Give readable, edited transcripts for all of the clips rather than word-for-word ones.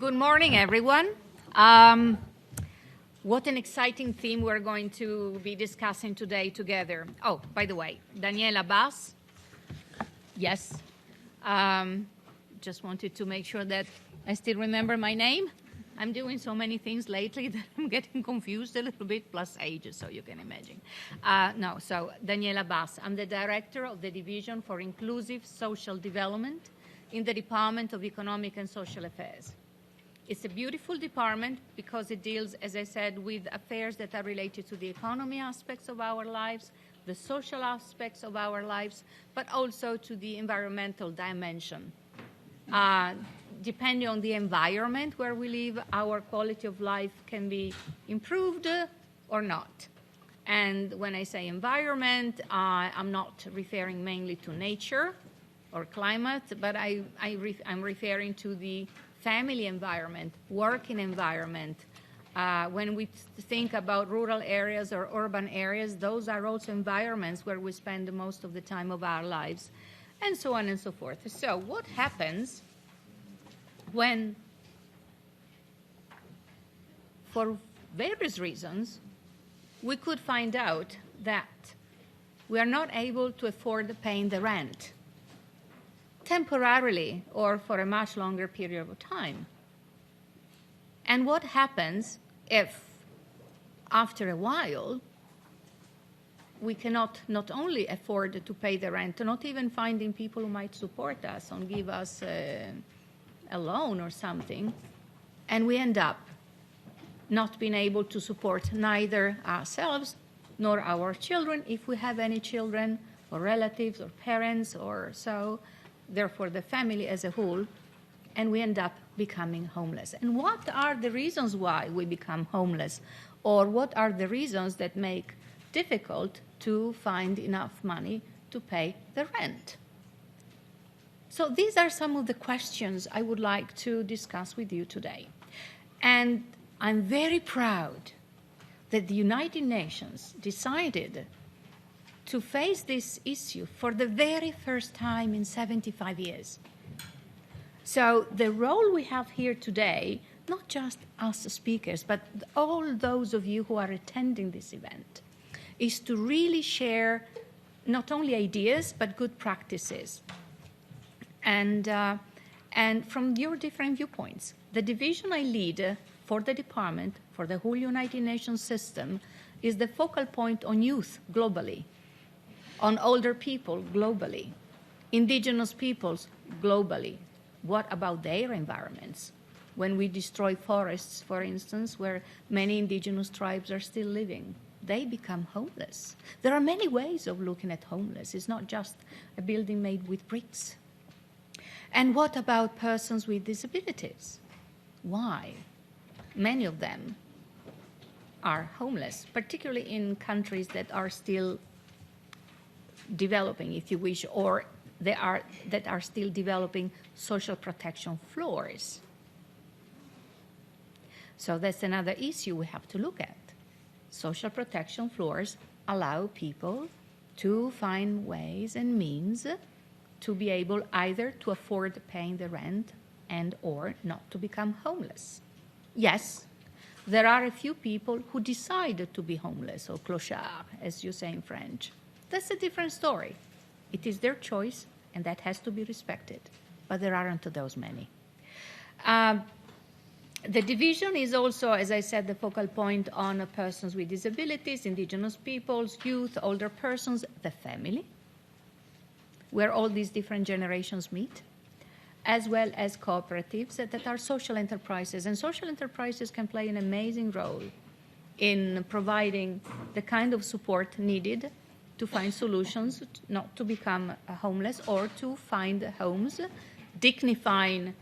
Good morning, everyone. What an exciting theme we're going to be discussing today together. Oh, by the way, Daniela Bass. Yes. Just wanted to make sure that I still remember my name. I'm doing so many things lately that I'm getting confused a little bit, plus ages, so you can imagine. So Daniela Bass. I'm the director of the Division for Inclusive Social Development in the Department of Economic and Social Affairs. It's a beautiful department because it deals, as I said, with affairs that are related to the economy aspects of our lives, the social aspects of our lives, but also to the environmental dimension. Depending on the environment where we live, our quality of life can be improved or not. And when I say environment, I'm not referring mainly to nature or climate, but I'm referring to the family environment, working environment. When we think about rural areas or urban areas, those are also environments where we spend most of the time of our lives, and so on and so forth. So what happens when, for various reasons, we could find out that we are not able to afford paying the rent temporarily or for a much longer period of time? And what happens if, after a while, we cannot not only afford to pay the rent, not even finding people who might support us and give us a loan or something, and we end up not being able to support neither ourselves nor our children, if we have any children or relatives or parents or so, therefore the family as a whole, and we end up becoming homeless. And what are the reasons why we become homeless? Or what are the reasons that make difficult to find enough money to pay the rent? So these are some of the questions I would like to discuss with you today. And I'm very proud that the United Nations decided to face this issue for the very first time in 75 years. So the role we have here today, not just us speakers, but all those of you who are attending this event, is to really share not only ideas, but good practices. And from your different viewpoints. The division I lead for the department, for the whole United Nations system, is the focal point on youth globally, on older people globally, indigenous peoples globally. What about their environments? When we destroy forests, for instance, where many indigenous tribes are still living, they become homeless. There are many ways of looking at homeless. It's not just a building made with bricks. And what about persons with disabilities? Why? Many of them are homeless, particularly in countries that are still developing, if you wish, or that are still developing social protection floors. So that's another issue we have to look at. Social protection floors allow people to find ways and means to be able either to afford paying the rent and or not to become homeless. Yes, there are a few people who decided to be homeless, or clochard, as you say in French. That's a different story. It is their choice, and that has to be respected. But there aren't those many. The division is also, as I said, the focal point on persons with disabilities, indigenous peoples, youth, older persons, the family, where all these different generations meet, as well as cooperatives that are social enterprises. And social enterprises can play an amazing role in providing the kind of support needed to find solutions not to become homeless or to find homes, dignifying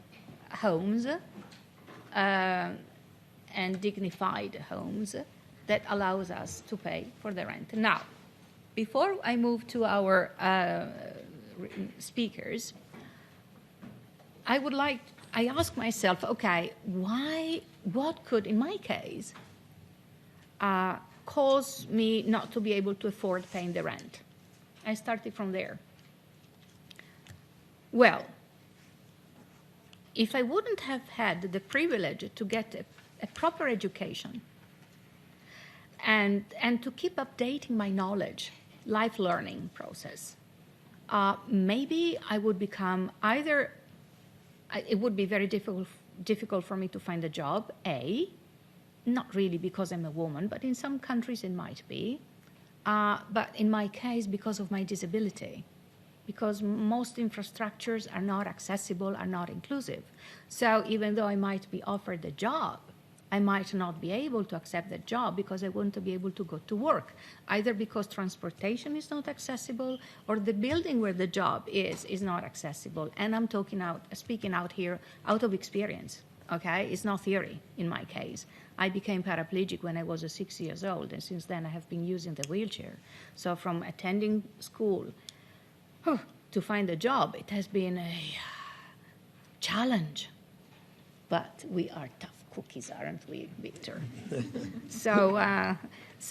homes, and dignified homes that allows us to pay for the rent. Now, before I move to our speakers, I ask myself, okay, what could, in my case, cause me not to be able to afford paying the rent? I started from there. Well, if I wouldn't have had the privilege to get a proper education and to keep updating my knowledge, life learning process, maybe I would become either, it would be very difficult for me to find a job, not really because I'm a woman, but in some countries it might be, but in my case because of my disability, because most infrastructures are not accessible, are not inclusive. So even though I might be offered a job, I might not be able to accept that job because I won't be able to go to work, either because transportation is not accessible or the building where the job is not accessible. And I'm speaking out here out of experience, okay? It's not theory in my case. I became paraplegic when I was 6 years old, and since then I have been using the wheelchair. So from attending school to find a job, it has been a challenge. But we are tough cookies, aren't we, Victor? So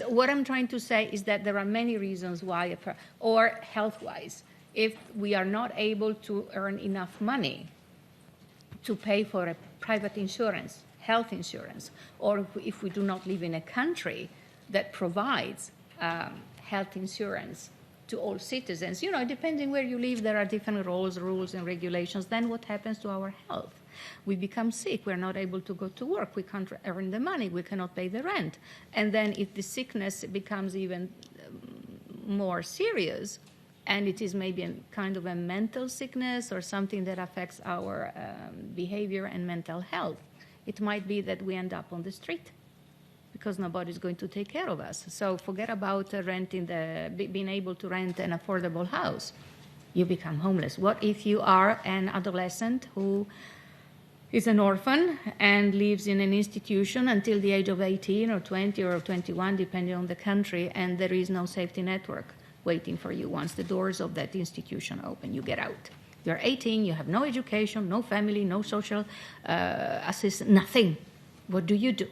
what I'm trying to say is that there are many reasons why, or health-wise, if we are not able to earn enough money to pay for a private insurance, health insurance, or if we do not live in a country that provides health insurance to all citizens, depending where you live, there are different rules and regulations, then what happens to our health? We become sick, we're not able to go to work, we can't earn the money, we cannot pay the rent. And then if the sickness becomes even more serious, and it is maybe a kind of a mental sickness or something that affects our behavior and mental health, it might be that we end up on the street because nobody's going to take care of us. So forget about being able to rent an affordable house. You become homeless. What if you are an adolescent who is an orphan and lives in an institution until the age of 18 or 20 or 21, depending on the country, and there is no safety network waiting for you once the doors of that institution open? You get out. You're 18, you have no education, no family, no social assistance, nothing. What do you do?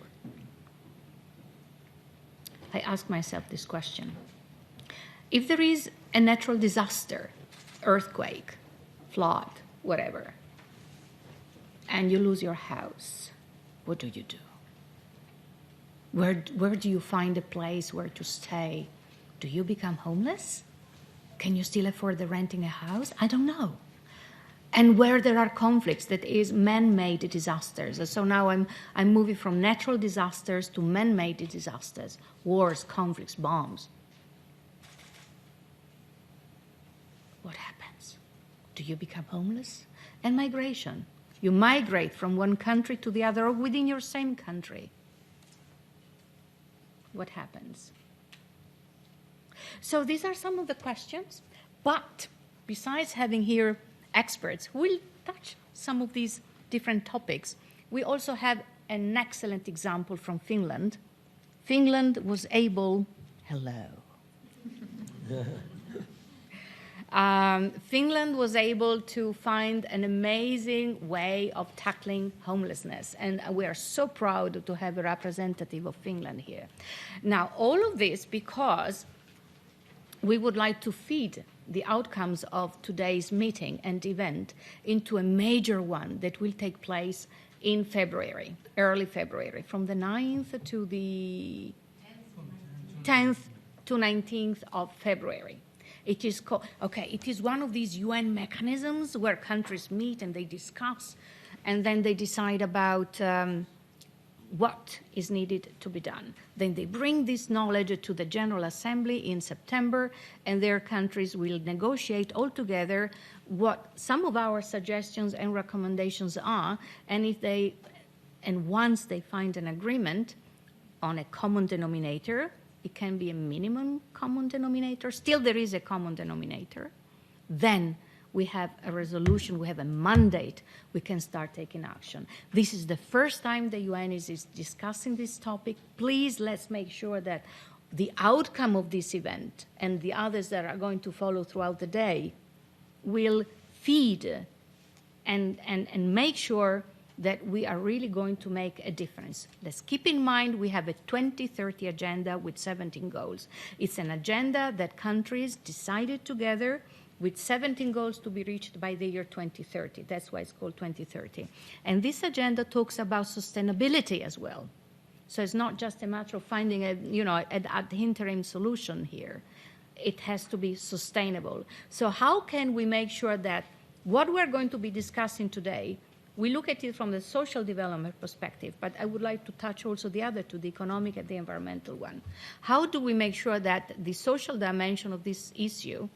I ask myself this question. If there is a natural disaster, earthquake, flood, whatever, and you lose your house, what do you do? Where do you find a place where to stay? Do you become homeless? Can you still afford the renting a house? I don't know. And where there are conflicts, that is man-made disasters. So now I'm moving from natural disasters to man-made disasters, wars, conflicts, bombs. What happens? Do you become homeless? And migration. You migrate from one country to the other or within your same country. What happens? So these are some of the questions, but besides having here experts who will touch some of these different topics, we also have an excellent example from Finland. Finland was able, Finland was able to find an amazing way of tackling homelessness, and we are so proud to have a representative of Finland here. Now, all of this because we would like to feed the outcomes of today's meeting and event into a major one that will take place in February, early February, from the 9th to the 10th to 19th of February. It is it is one of these UN mechanisms where countries meet and they discuss, and then they decide about what is needed to be done. Then they bring this knowledge to the General Assembly in September, and their countries will negotiate all together what some of our suggestions and recommendations are, and once they find an agreement on a common denominator, it can be a minimum common denominator, still there is a common denominator, then we have a resolution, we have a mandate, we can start taking action. This is the first time the UN is discussing this topic. Please, let's make sure that the outcome of this event and the others that are going to follow throughout the day will feed and make sure that we are really going to make a difference. Let's keep in mind we have a 2030 agenda with 17 goals. It's an agenda that countries decided together with 17 goals to be reached by the year 2030. That's why it's called 2030. And this agenda talks about sustainability as well. So it's not just a matter of finding an interim solution here. It has to be sustainable. So how can we make sure that what we're going to be discussing today, we look at it from the social development perspective, but I would like to touch also the other two, the economic and the environmental one. How do we make sure that the social dimension of this issue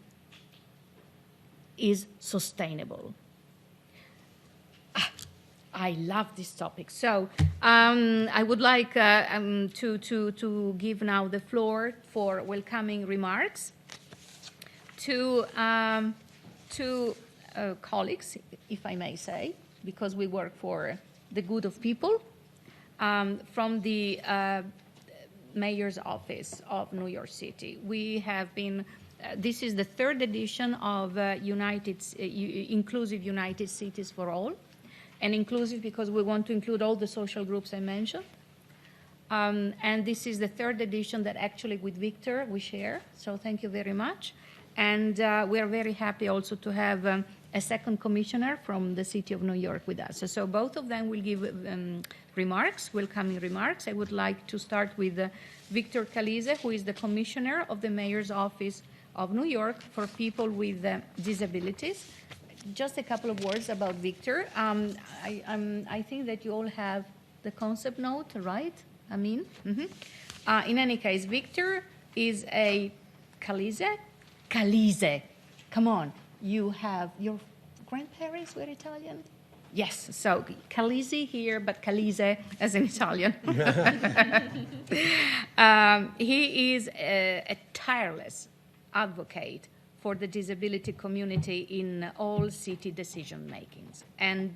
is sustainable? I love this topic. So I would like to give now the floor for welcoming remarks to colleagues, if I may say, because we work for the good of people, from the Mayor's Office of New York City. We have been, this is the third edition of Inclusive United Cities for All, and inclusive because we want to include all the social groups I mentioned. And this is the third edition that actually with Victor we share, so thank you very much. And we are very happy also to have a second commissioner from the City of New York with us. So both of them will give remarks, welcoming remarks. I would like to start with Victor Calise, who is the commissioner of the Mayor's Office of New York for people with disabilities. Just a couple of words about Victor. I think that you all have the concept note, right? I mean, in any case, Victor is a Calise. Come on, you have your grandparents were Italian? Yes, so Calise here, but Calise as an Italian. He is a tireless advocate for the disability community in all city decision makings. And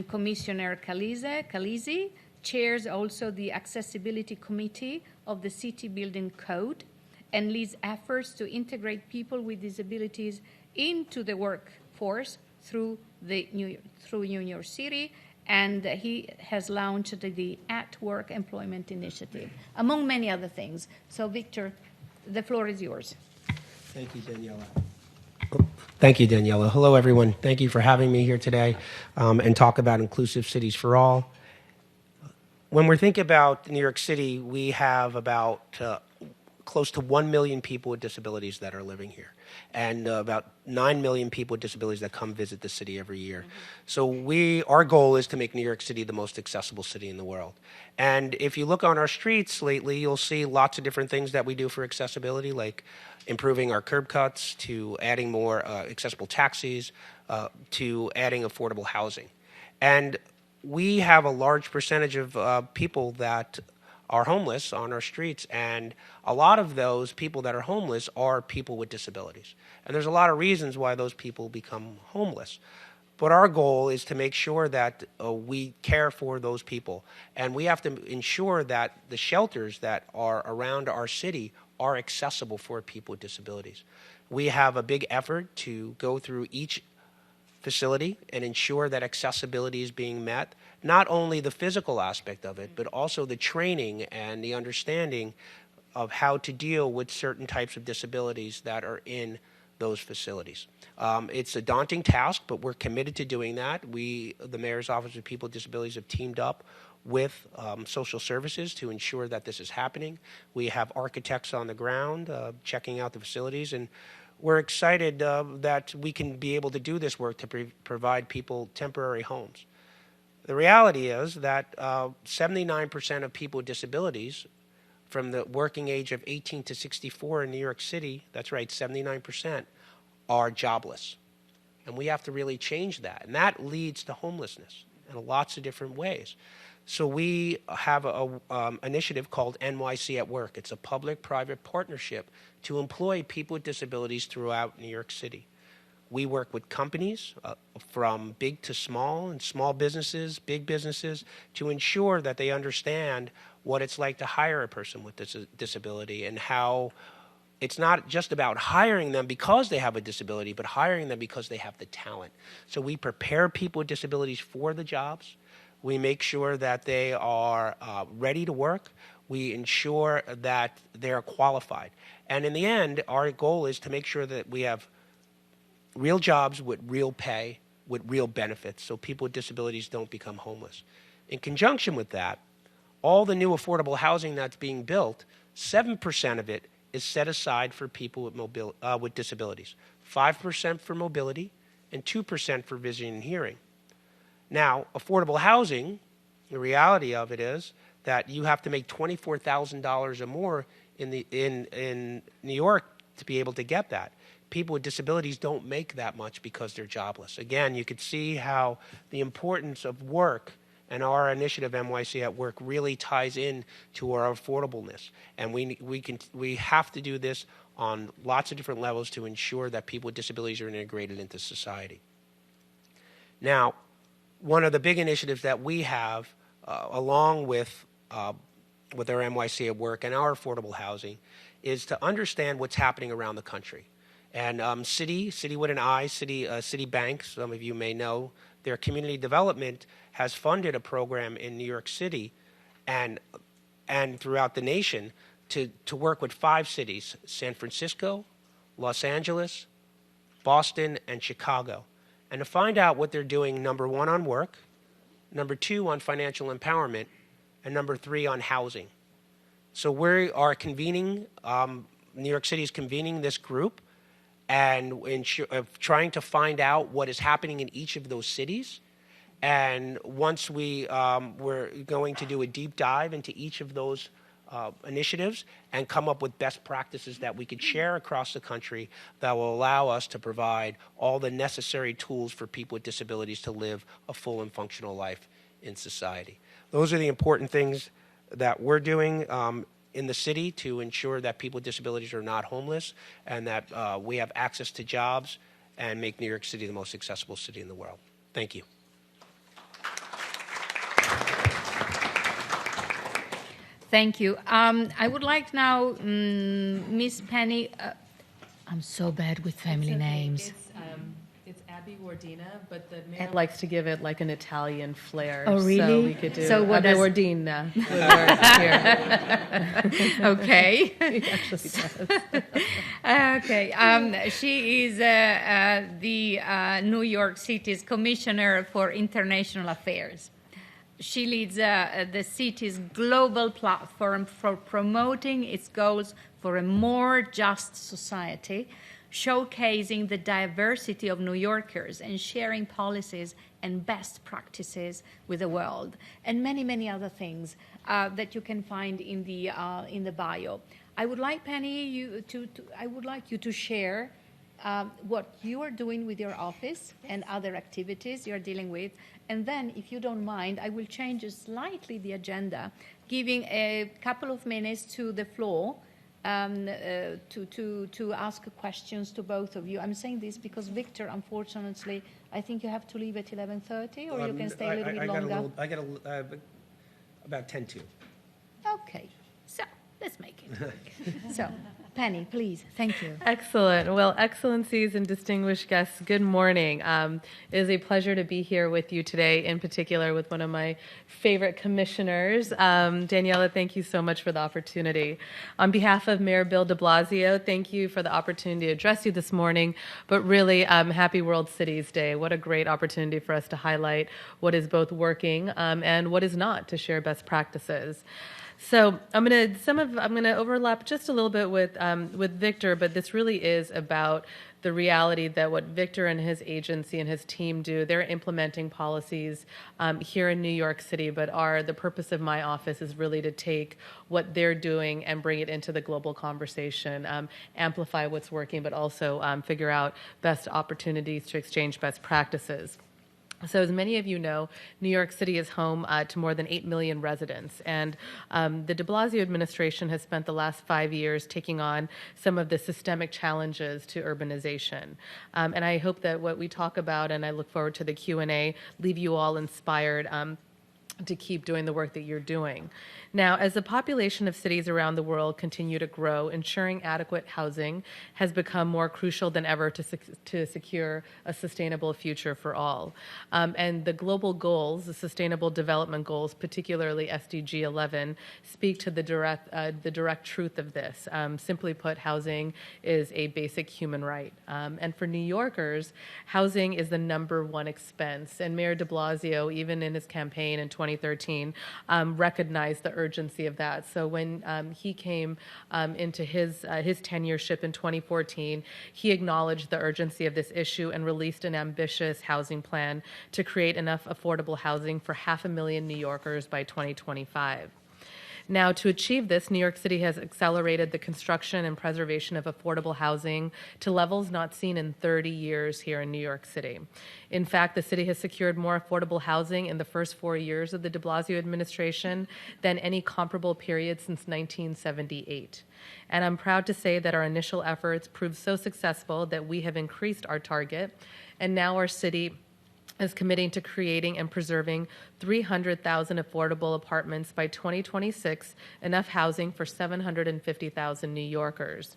Commissioner Calise chairs also the Accessibility Committee of the City Building Code and leads efforts to integrate people with disabilities into the workforce through New York City, and he has launched the At Work Employment Initiative, among many other things. So, Victor, the floor is yours. Thank you, Daniela. Thank you, Daniela. Hello, everyone. Thank you for having me here today and talk about inclusive cities for all. When we're thinking about New York City, we have about close to 1 million people with disabilities that are living here, and about 9 million people with disabilities that come visit the city every year. So our goal is to make New York City the most accessible city in the world. And if you look on our streets lately, you'll see lots of different things that we do for accessibility, like improving our curb cuts, to adding more accessible taxis, to adding affordable housing. And we have a large percentage of people that are homeless on our streets, and a lot of those people that are homeless are people with disabilities. And there's a lot of reasons why those people become homeless. But our goal is to make sure that we care for those people, and we have to ensure that the shelters that are around our city are accessible for people with disabilities. We have a big effort to go through each facility and ensure that accessibility is being met, not only the physical aspect of it, but also the training and the understanding of how to deal with certain types of disabilities that are in those facilities. It's a daunting task, but we're committed to doing that. We, the Mayor's Office of People with Disabilities, have teamed up with social services to ensure that this is happening. We have architects on the ground checking out the facilities, and we're excited that we can be able to do this work to provide people temporary homes. The reality is that 79% of people with disabilities from the working age of 18 to 64 in New York City, that's right, 79%, are jobless. And we have to really change that. And that leads to homelessness in lots of different ways. So we have an initiative called NYC at Work. It's a public-private partnership to employ people with disabilities throughout New York City. We work with companies from big to small, and small businesses, big businesses, to ensure that they understand what it's like to hire a person with this disability, and how it's not just about hiring them because they have a disability, but hiring them because they have the talent. So we prepare people with disabilities for the jobs. We make sure that they are ready to work. We ensure that they're qualified. And in the end, our goal is to make sure that we have real jobs with real pay, with real benefits, so people with disabilities don't become homeless. In conjunction with that, all the new affordable housing that's being built, 7% of it is set aside for people with disabilities, 5% for mobility, and 2% for vision and hearing. Now, affordable housing, the reality of it is that you have to make $24,000 or more in New York to be able to get that. People with disabilities don't make that much because they're jobless. Again, you could see how the importance of work and our initiative, NYC at Work, really ties in to our affordableness. And we have to do this on lots of different levels to ensure that people with disabilities are integrated into society. Now, one of the big initiatives that we have, along with our NYC at Work and our affordable housing, is to understand what's happening around the country. And Citi with an I, Citibank, some of you may know, their community development has funded a program in New York City and throughout the nation to work with 5 cities, San Francisco, Los Angeles, Boston, and Chicago, and to find out what they're doing, number 1, on work, number 2, on financial empowerment, and number 3, on housing. So we are convening, New York City is convening this group and trying to find out what is happening in each of those cities. And once we're going to do a deep dive into each of those initiatives and come up with best practices that we could share across the country that will allow us to provide all the necessary tools for people with disabilities to live a full and functional life in society. Those are the important things that we're doing in the city to ensure that people with disabilities are not homeless and that we have access to jobs and make New York City the most accessible city in the world. Thank you. Thank you. I would like now Miss Penny. I'm so bad with family names. It's Abby Wardina, but the mayor likes to give it like an Italian flair. Oh, really? So we could do what Abby Wardina. Here. Okay. He actually does. Okay. She is the New York City's Commissioner for International Affairs. She leads the city's global platform for promoting its goals for a more just society, showcasing the diversity of New Yorkers and sharing policies and best practices with the world, and many, many other things that you can find in the bio. I would like, Penny, I would like you to share what you are doing with your office and other activities you're dealing with. And then, if you don't mind, I will change slightly the agenda, giving a couple of minutes to the floor to ask questions to both of you. I'm saying this because Victor, unfortunately, I think you have to leave at 11:30, or you can stay a little bit longer. I got about 10 to. Okay, so let's make it. So, Penny, please. Thank you. Excellent. Well, Excellencies and distinguished guests, good morning. It is a pleasure to be here with you today, in particular with one of my favorite commissioners. Daniela, thank you so much for the opportunity. On behalf of Mayor Bill de Blasio, thank you for the opportunity to address you this morning, but really, Happy World Cities Day. What a great opportunity for us to highlight what is both working and what is not, to share best practices. So I'm gonna overlap just a little bit with Victor, but this really is about the reality that what Victor and his agency and his team do. They're implementing policies here in New York City, but the purpose of my office is really to take what they're doing and bring it into the global conversation, amplify what's working, but also figure out best opportunities to exchange best practices. So as many of you know, New York City is home to more than 8 million residents, and the de Blasio administration has spent the last 5 years taking on some of the systemic challenges to urbanization. And I hope that what we talk about, and I look forward to the Q&A, leave you all inspired to keep doing the work that you're doing. Now, as the population of cities around the world continue to grow, ensuring adequate housing has become more crucial than ever to secure a sustainable future for all. And the global goals, the Sustainable Development Goals, particularly SDG 11, speak to the direct truth of this. Simply put, housing is a basic human right. And for New Yorkers, housing is the #1 expense. And Mayor de Blasio, even in his campaign in 2013, recognized the urgency of that. So when he came into his tenureship in 2014, he acknowledged the urgency of this issue and released an ambitious housing plan to create enough affordable housing for 500,000 New Yorkers by 2025. Now, to achieve this, New York City has accelerated the construction and preservation of affordable housing to levels not seen in 30 years here in New York City. In fact, the city has secured more affordable housing in the first 4 years of the de Blasio administration than any comparable period since 1978. And I'm proud to say that our initial efforts proved so successful that we have increased our target, and now our city is committing to creating and preserving 300,000 affordable apartments by 2026, enough housing for 750,000 New Yorkers.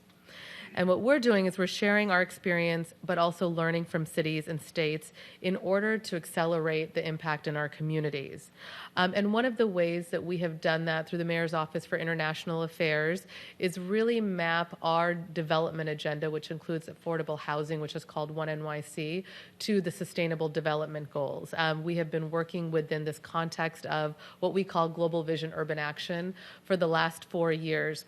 And what we're doing is we're sharing our experience, but also learning from cities and states in order to accelerate the impact in our communities. And one of the ways that we have done that through the Mayor's Office for International Affairs is really map our development agenda, which includes affordable housing, which is called One NYC, to the Sustainable Development Goals. We have been working within this context of what we call Global Vision Urban Action for the last 4 years.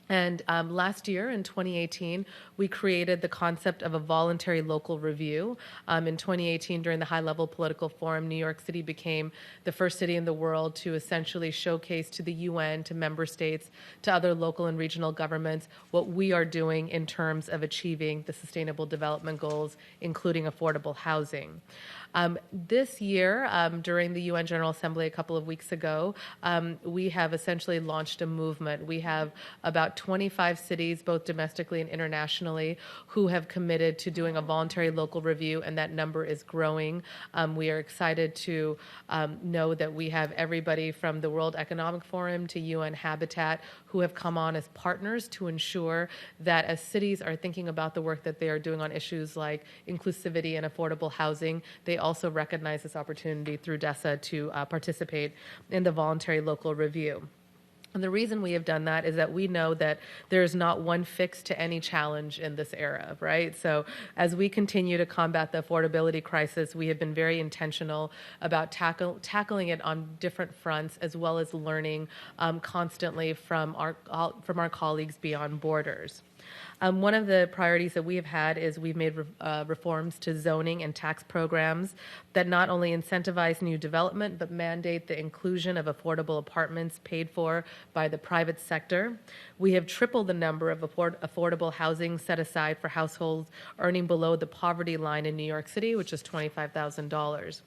And last year, in 2018, we created the concept of a voluntary local review. In 2018, during the high-level political forum, New York City became the first city in the world to essentially showcase to the UN, to member states, to other local and regional governments what we are doing in terms of achieving the Sustainable Development Goals, including affordable housing. This year, during the UN General Assembly a couple of weeks ago, we have essentially launched a movement. We have about 25 cities, both domestically and internationally, who have committed to doing a voluntary local review, and that number is growing. We are excited to know that we have everybody from the World Economic Forum to UN Habitat who have come on as partners to ensure that as cities are thinking about the work that they are doing on issues like inclusivity and affordable housing, they also recognize this opportunity through DESA to participate in the voluntary local review. And the reason we have done that is that we know that there is not one fix to any challenge in this era, right? So as we continue to combat the affordability crisis, we have been very intentional about tackling it on different fronts, as well as learning constantly from our colleagues beyond borders. One of the priorities that we have had is we've made reforms to zoning and tax programs that not only incentivize new development, but mandate the inclusion of affordable apartments paid for by the private sector. We have tripled the number of affordable housing set aside for households earning below the poverty line in New York City, which is $25,000.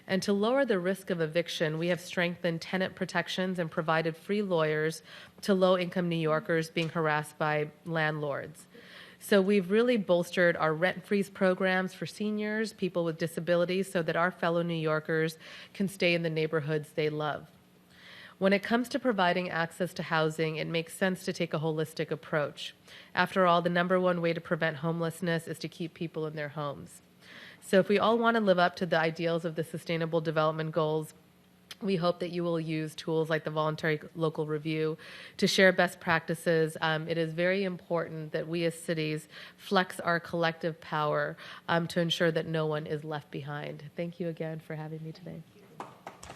And to lower the risk of eviction, we have strengthened tenant protections and provided free lawyers to low-income New Yorkers being harassed by landlords. So we've really bolstered our rent freeze programs for seniors, people with disabilities, so that our fellow New Yorkers can stay in the neighborhoods they love. When it comes to providing access to housing, it makes sense to take a holistic approach. After all, the #1 way to prevent homelessness is to keep people in their homes. So if we all want to live up to the ideals of the Sustainable Development Goals, we hope that you will use tools like the voluntary local review to share best practices. It is very important that we as cities flex our collective power to ensure that no one is left behind. Thank you again for having me today.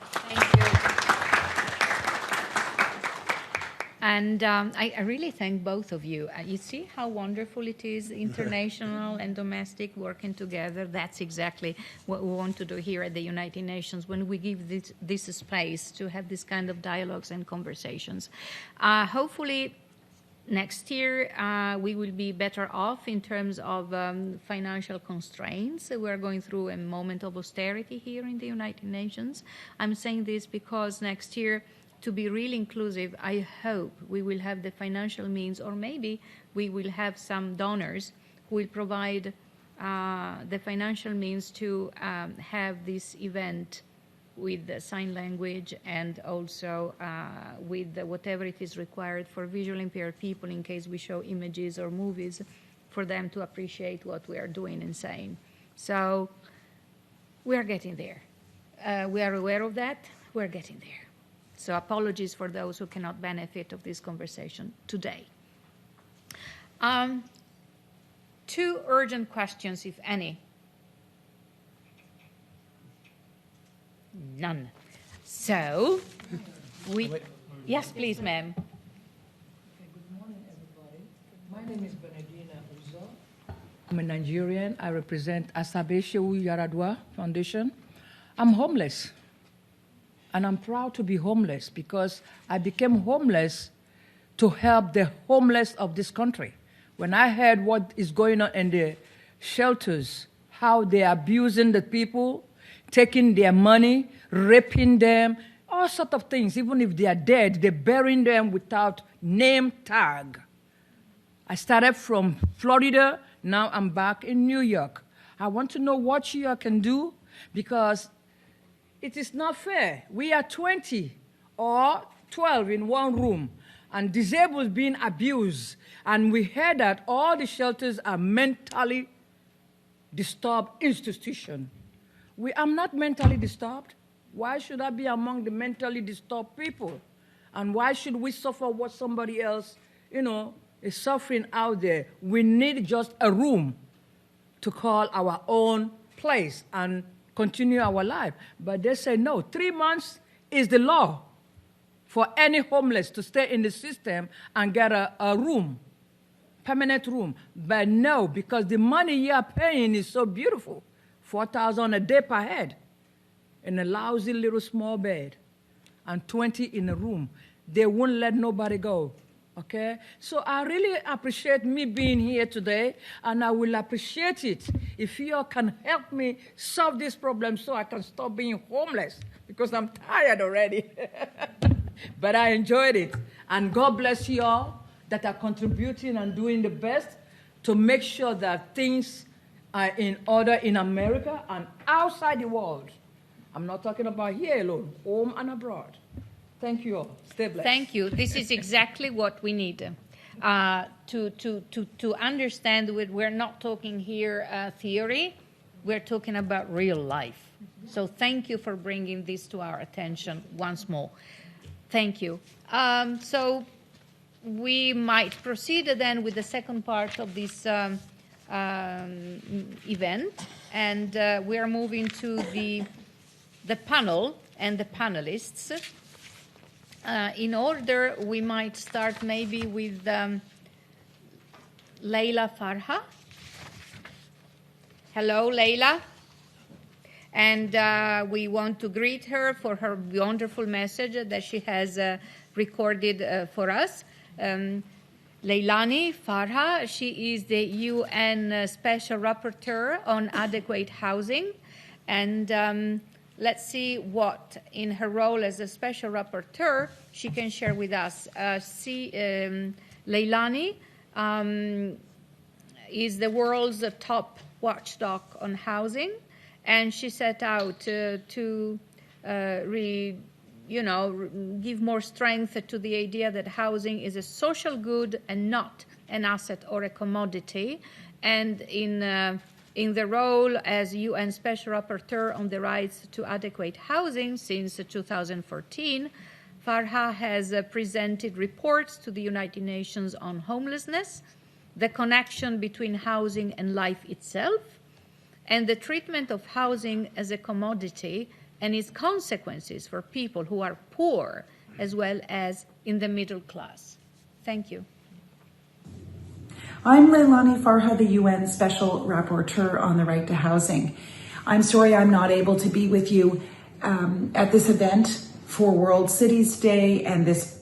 Thank you. And I really thank both of you. You see how wonderful it is, international and domestic working together. That's exactly what we want to do here at the United Nations when we give this space to have this kind of dialogues and conversations. Hopefully, next year, we will be better off in terms of financial constraints. We're going through a moment of austerity here in the United Nations. I'm saying this because next year, to be really inclusive, I hope we will have the financial means, or maybe we will have some donors who will provide the financial means to have this event with the sign language and also with whatever it is required for visually impaired people in case we show images or movies for them to appreciate what we are doing and saying. So we are getting there. We are aware of that. We're getting there. So apologies for those who cannot benefit of this conversation today. 2 urgent questions, if any. None. So, yes, please, ma'am. Okay, good morning, everybody. My name is Benedina Uzo. I'm a Nigerian. I represent Asabe Shehu Yaradua Foundation. I'm homeless. And I'm proud to be homeless because I became homeless to help the homeless of this country. When I heard what is going on in the shelters, how they're abusing the people, taking their money, raping them, all sorts of things. Even if they are dead, they're burying them without name tag. I started from Florida. Now I'm back in New York. I want to know what you can do because it is not fair. We are 20 or 12 in one room and disabled being abused. And we heard that all the shelters are mentally disturbed institutions. I'm not mentally disturbed. Why should I be among the mentally disturbed people? And why should we suffer what somebody else, is suffering out there? We need just a room to call our own place and continue our life. But they say no, 3 months is the law for any homeless to stay in the system and get a room, permanent room. But no, because the money you are paying is so beautiful, $4,000 a day per head in a lousy little small bed and 20 in a room. They won't let nobody go. Okay? So I really appreciate me being here today, and I will appreciate it if you all can help me solve this problem so I can stop being homeless, because I'm tired already. But I enjoyed it. And God bless you all that are contributing and doing the best to make sure that things are in order in America and outside the world. I'm not talking about here alone, home and abroad. Thank you all. Stay blessed. Thank you. This is exactly what we need to understand. We're not talking here theory. We're talking about real life. So thank you for bringing this to our attention once more. Thank you. So we might proceed then with the second part of this event, and we are moving to the panel and the panelists. In order, we might start maybe with Leila Farha. Hello, Leila. And we want to greet her for her wonderful message that she has recorded for us. Leilani Farha, she is the UN Special Rapporteur on Adequate Housing. And let's see what, in her role as a Special Rapporteur, she can share with us. Leilani is the world's top watchdog on housing. And she set out to give more strength to the idea that housing is a social good and not an asset or a commodity. And in the role as UN Special Rapporteur on the rights to adequate housing since 2014, Farha has presented reports to the United Nations on homelessness, the connection between housing and life itself, and the treatment of housing as a commodity and its consequences for people who are poor as well as in the middle class. Thank you. I'm Leilani Farha, the UN Special Rapporteur on the Right to Housing. I'm sorry I'm not able to be with you at this event for World Cities Day and this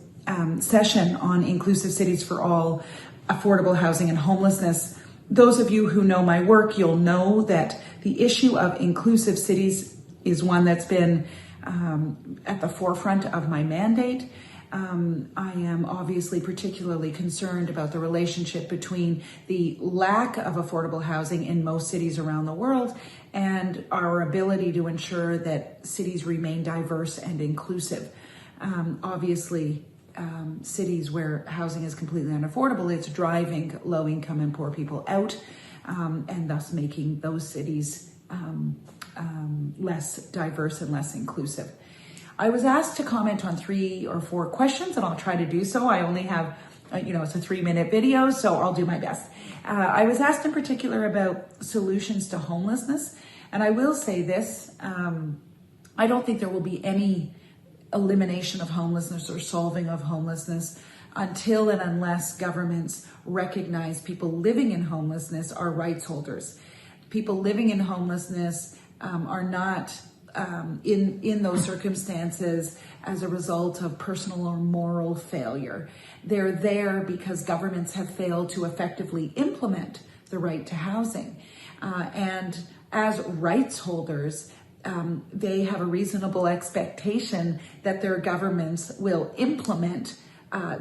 session on Inclusive Cities for All, Affordable Housing and Homelessness. Those of you who know my work, you'll know that the issue of inclusive cities is one that's been at the forefront of my mandate. I am obviously particularly concerned about the relationship between the lack of affordable housing in most cities around the world and our ability to ensure that cities remain diverse and inclusive. Obviously, cities where housing is completely unaffordable, it's driving low-income and poor people out, and thus making those cities less diverse and less inclusive. I was asked to comment on 3 or 4 questions, and I'll try to do so. I only have, it's a 3-minute video, so I'll do my best. I was asked in particular about solutions to homelessness, and I will say this, I don't think there will be any elimination of homelessness or solving of homelessness until and unless governments recognize people living in homelessness are rights holders. People living in homelessness are not in those circumstances as a result of personal or moral failure. They're there because governments have failed to effectively implement the right to housing. And as rights holders, they have a reasonable expectation that their governments will implement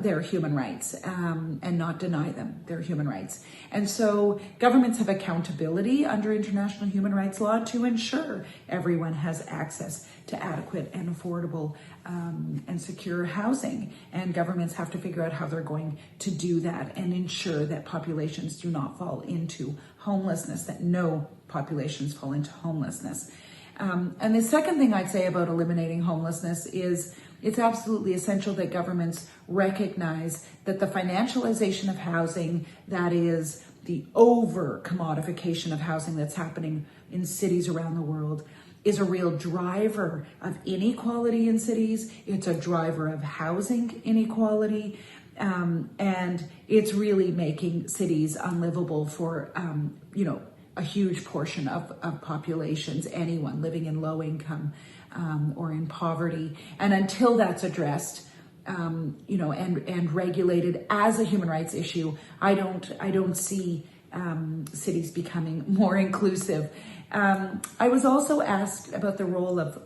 their human rights and not deny them their human rights. And so governments have accountability under international human rights law to ensure everyone has access to adequate and affordable and secure housing. And governments have to figure out how they're going to do that and ensure that populations do not fall into homelessness, that no populations fall into homelessness. And the second thing I'd say about eliminating homelessness is it's absolutely essential that governments recognize that the financialization of housing, that is the over-commodification of housing that's happening in cities around the world, is a real driver of inequality in cities. It's a driver of housing inequality. And it's really making cities unlivable for, a huge portion of populations, anyone living in low income or in poverty. And until that's addressed, and regulated as a human rights issue, I don't see cities becoming more inclusive. I was also asked about the role of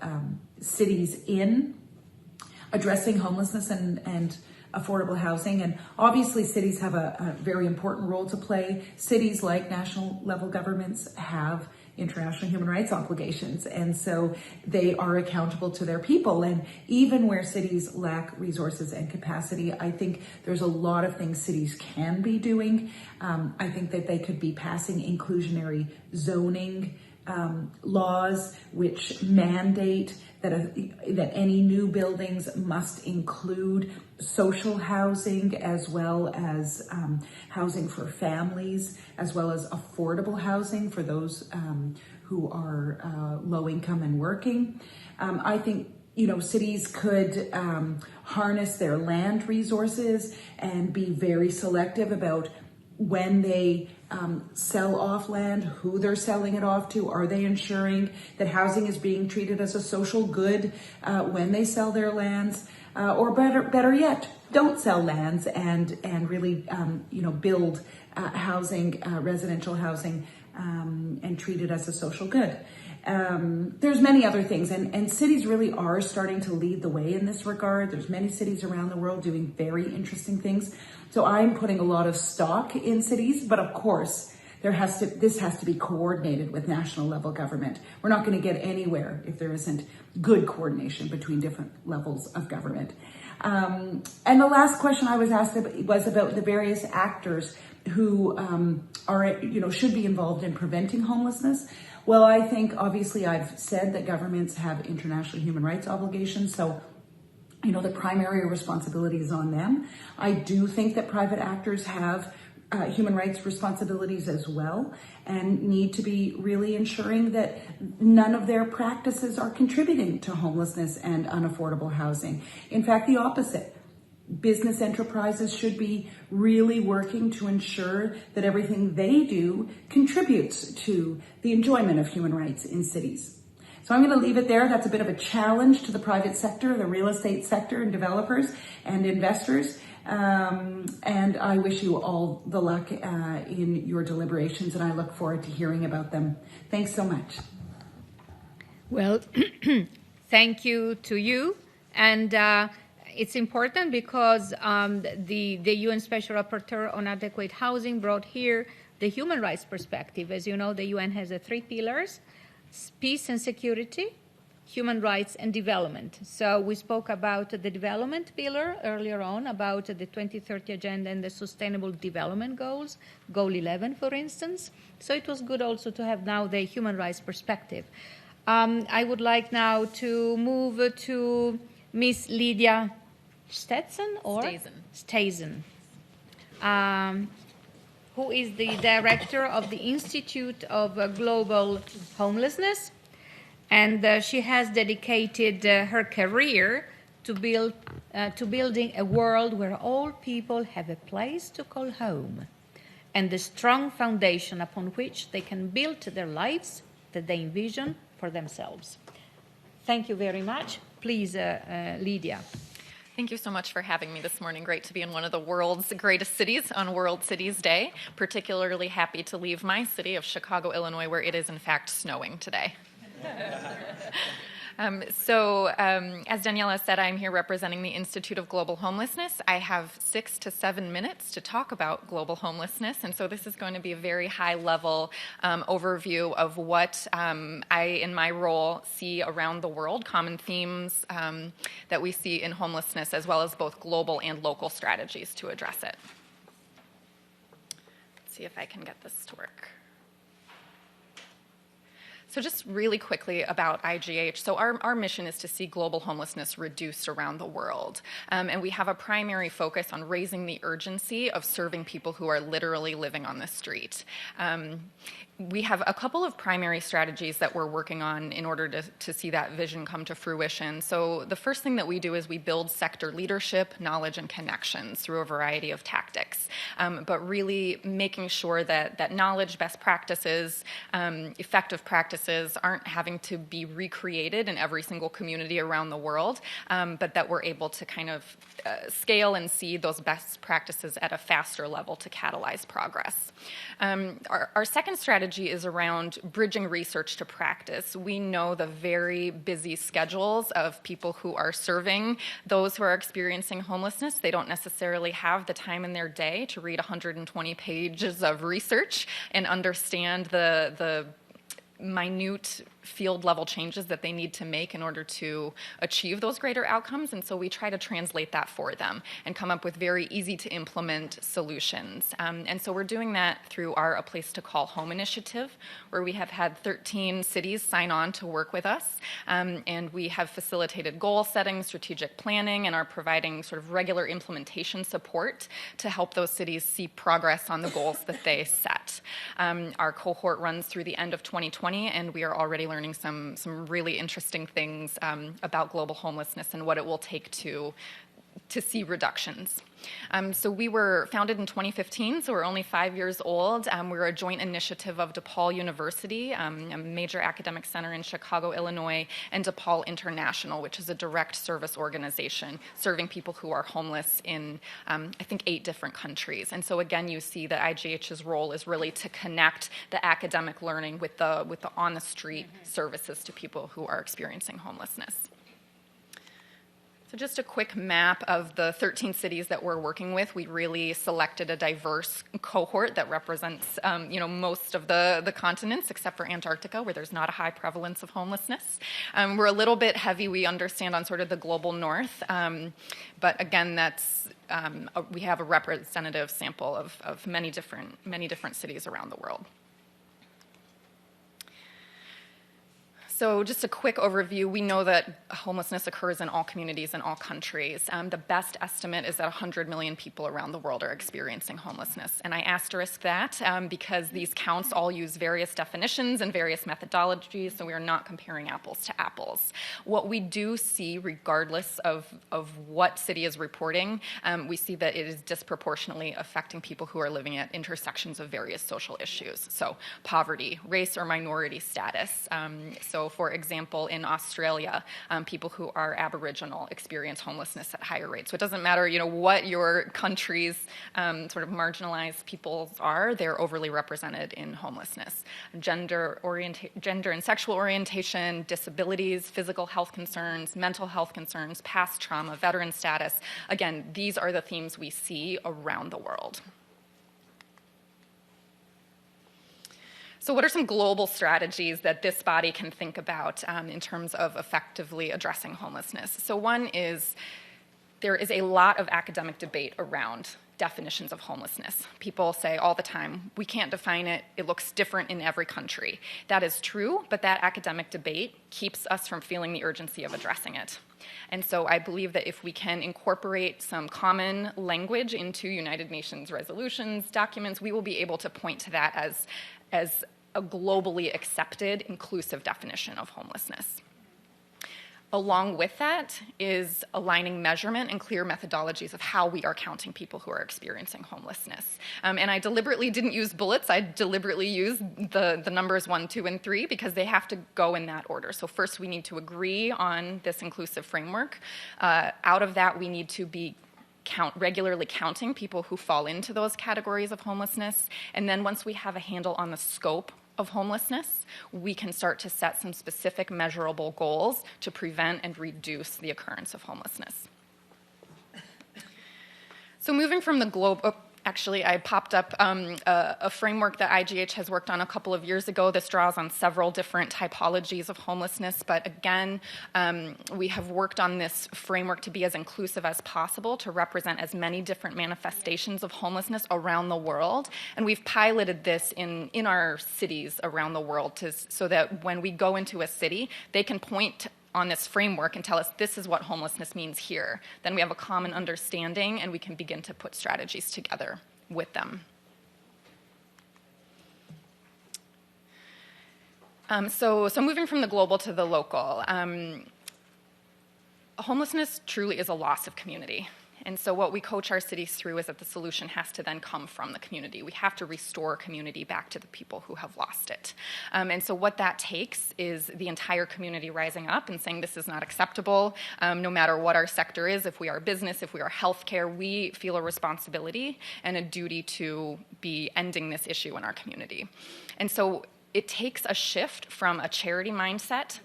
cities in addressing homelessness and affordable housing. And obviously cities have a very important role to play. Cities, like national level governments, have international human rights obligations. And so they are accountable to their people. And even where cities lack resources and capacity, I think there's a lot of things cities can be doing. I think that they could be passing inclusionary zoning laws which mandate that any new buildings must include social housing as well as housing for families, as well as affordable housing for those who are low income and working. I think cities could harness their land resources and be very selective about when they sell off land, who they're selling it off to. Are they ensuring that housing is being treated as a social good when they sell their lands? Or better yet, don't sell lands and really build housing, residential housing, and treat it as a social good. There's many other things, and cities really are starting to lead the way in this regard. There's many cities around the world doing very interesting things. So I'm putting a lot of stock in cities, but of course, this has to be coordinated with national level government. We're not going to get anywhere if there isn't good coordination between different levels of government. And the last question I was asked was about the various actors who should be involved in preventing homelessness. Well, I think obviously I've said that governments have international human rights obligations, so the primary responsibility is on them. I do think that private actors have human rights responsibilities as well, and need to be really ensuring that none of their practices are contributing to homelessness and unaffordable housing. In fact, the opposite. Business enterprises should be really working to ensure that everything they do contributes to the enjoyment of human rights in cities. So I'm going to leave it there. That's a bit of a challenge to the private sector, the real estate sector, and developers and investors. And I wish you all the luck in your deliberations, and I look forward to hearing about them. Thanks so much. Well, thank you to you. And it's important because the UN Special Rapporteur on Adequate Housing brought here the human rights perspective. As you know, the UN has three pillars: peace and security, human rights, and development. So we spoke about the development pillar earlier on, about the 2030 Agenda and the Sustainable Development Goals, Goal 11, for instance. So it was good also to have now the human rights perspective. I would like now to move to Miss Lydia Stetson or Stazen, who is the director of the Institute of Global Homelessness, and she has dedicated her career to building a world where all people have a place to call home, and the strong foundation upon which they can build their lives that they envision for themselves. Thank you very much. Please, Lydia. Thank you so much for having me this morning. Great to be in one of the world's greatest cities on World Cities Day. Particularly happy to leave my city of Chicago, Illinois, where it is in fact snowing today. As Daniela said, I'm here representing the Institute of Global Homelessness. I have 6 to 7 minutes to talk about global homelessness, and so this is going to be a very high-level overview of what I, in my role, see around the world, common themes that we see in homelessness, as well as both global and local strategies to address it. Let's see if I can get this to work. So just really quickly about IGH. So our mission is to see global homelessness reduced around the world. And we have a primary focus on raising the urgency of serving people who are literally living on the street. We have a couple of primary strategies that we're working on in order to see that vision come to fruition. So the first thing that we do is we build sector leadership, knowledge, and connections through a variety of tactics. But really making sure that knowledge, best practices, effective practices aren't having to be recreated in every single community around the world, but that we're able to kind of scale and see those best practices at a faster level to catalyze progress. Our second strategy is around bridging research to practice. We know the very busy schedules of people who are serving those who are experiencing homelessness. They don't necessarily have the time in their day to read 120 pages of research and understand the minute field level changes that they need to make in order to achieve those greater outcomes. And so we try to translate that for them and come up with very easy to implement solutions. And so we're doing that through our A Place to Call Home initiative, where we have had 13 cities sign on to work with us. And we have facilitated goal setting, strategic planning, and are providing sort of regular implementation support to help those cities see progress on the goals that they set. Our cohort runs through the end of 2020, and we are already learning some really interesting things about global homelessness and what it will take to see reductions. So we were founded in 2015, so we're only 5 years old. We're a joint initiative of DePaul University, a major academic center in Chicago, Illinois, and DePaul International, which is a direct service organization serving people who are homeless in, I think, 8 different countries. And so again, you see that IGH's role is really to connect the academic learning with the on-the-street services to people who are experiencing homelessness. So just a quick map of the 13 cities that we're working with. We really selected a diverse cohort that represents, most of the continents, except for Antarctica, where there's not a high prevalence of homelessness. We're a little bit heavy, we understand, on sort of the global north. But again, that's we have a representative sample of many different cities around the world. So just a quick overview, we know that homelessness occurs in all communities in all countries. The best estimate is that 100 million people around the world are experiencing homelessness. And I asterisk that because these counts all use various definitions and various methodologies, so we are not comparing apples to apples. What we do see, regardless of what city is reporting, we see that it is disproportionately affecting people who are living at intersections of various social issues. So poverty, race or minority status. So So, for example, in Australia, people who are Aboriginal experience homelessness at higher rates. So it doesn't matter, what your country's sort of marginalized peoples are, they're overly represented in homelessness. Gender and sexual orientation, disabilities, physical health concerns, mental health concerns, past trauma, veteran status. Again, these are the themes we see around the world. So what are some global strategies that this body can think about in terms of effectively addressing homelessness? So one is there is a lot of academic debate around definitions of homelessness. People say all the time, we can't define it, it looks different in every country. That is true, but that academic debate keeps us from feeling the urgency of addressing it. And so I believe that if we can incorporate some common language into United Nations resolutions, documents, we will be able to point to that as a globally accepted, inclusive definition of homelessness. Along with that is aligning measurement and clear methodologies of how we are counting people who are experiencing homelessness. And I deliberately didn't use bullets. I deliberately used the numbers 1, 2, and 3 because they have to go in that order. So first we need to agree on this inclusive framework. Out of that, we need to be regularly counting people who fall into those categories of homelessness. And then once we have a handle on the scope of homelessness, we can start to set some specific measurable goals to prevent and reduce the occurrence of homelessness. So moving from the globe, actually I popped up a framework that IGH has worked on a couple of years ago. This draws on several different typologies of homelessness, but again, we have worked on this framework to be as inclusive as possible to represent as many different manifestations of homelessness around the world. And we've piloted this in our cities around the world so that when we go into a city, they can point on this framework and tell us this is what homelessness means here. Then we have a common understanding and we can begin to put strategies together with them. So moving from the global to the local, homelessness truly is a loss of community. And so what we coach our cities through is that the solution has to then come from the community. We have to restore community back to the people who have lost it. And so what that takes is the entire community rising up and saying this is not acceptable. No matter what our sector is, if we are business, if we are healthcare, we feel a responsibility and a duty to be ending this issue in our community. And so it takes a shift from a charity mindset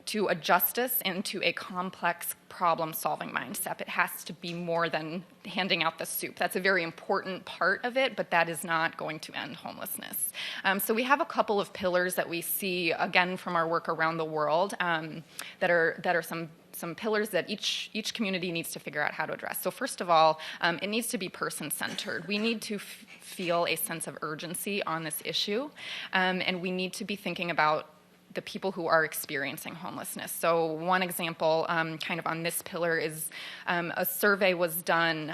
to a justice and to a complex problem-solving mindset. It has to be more than handing out the soup. That's a very important part of it, but that is not going to end homelessness. So we have a couple of pillars that we see, again, from our work around the world that are some pillars that each community needs to figure out how to address. So first of all, it needs to be person-centered. We need to feel a sense of urgency on this issue, and we need to be thinking about the people who are experiencing homelessness. So one example kind of on this pillar is a survey was done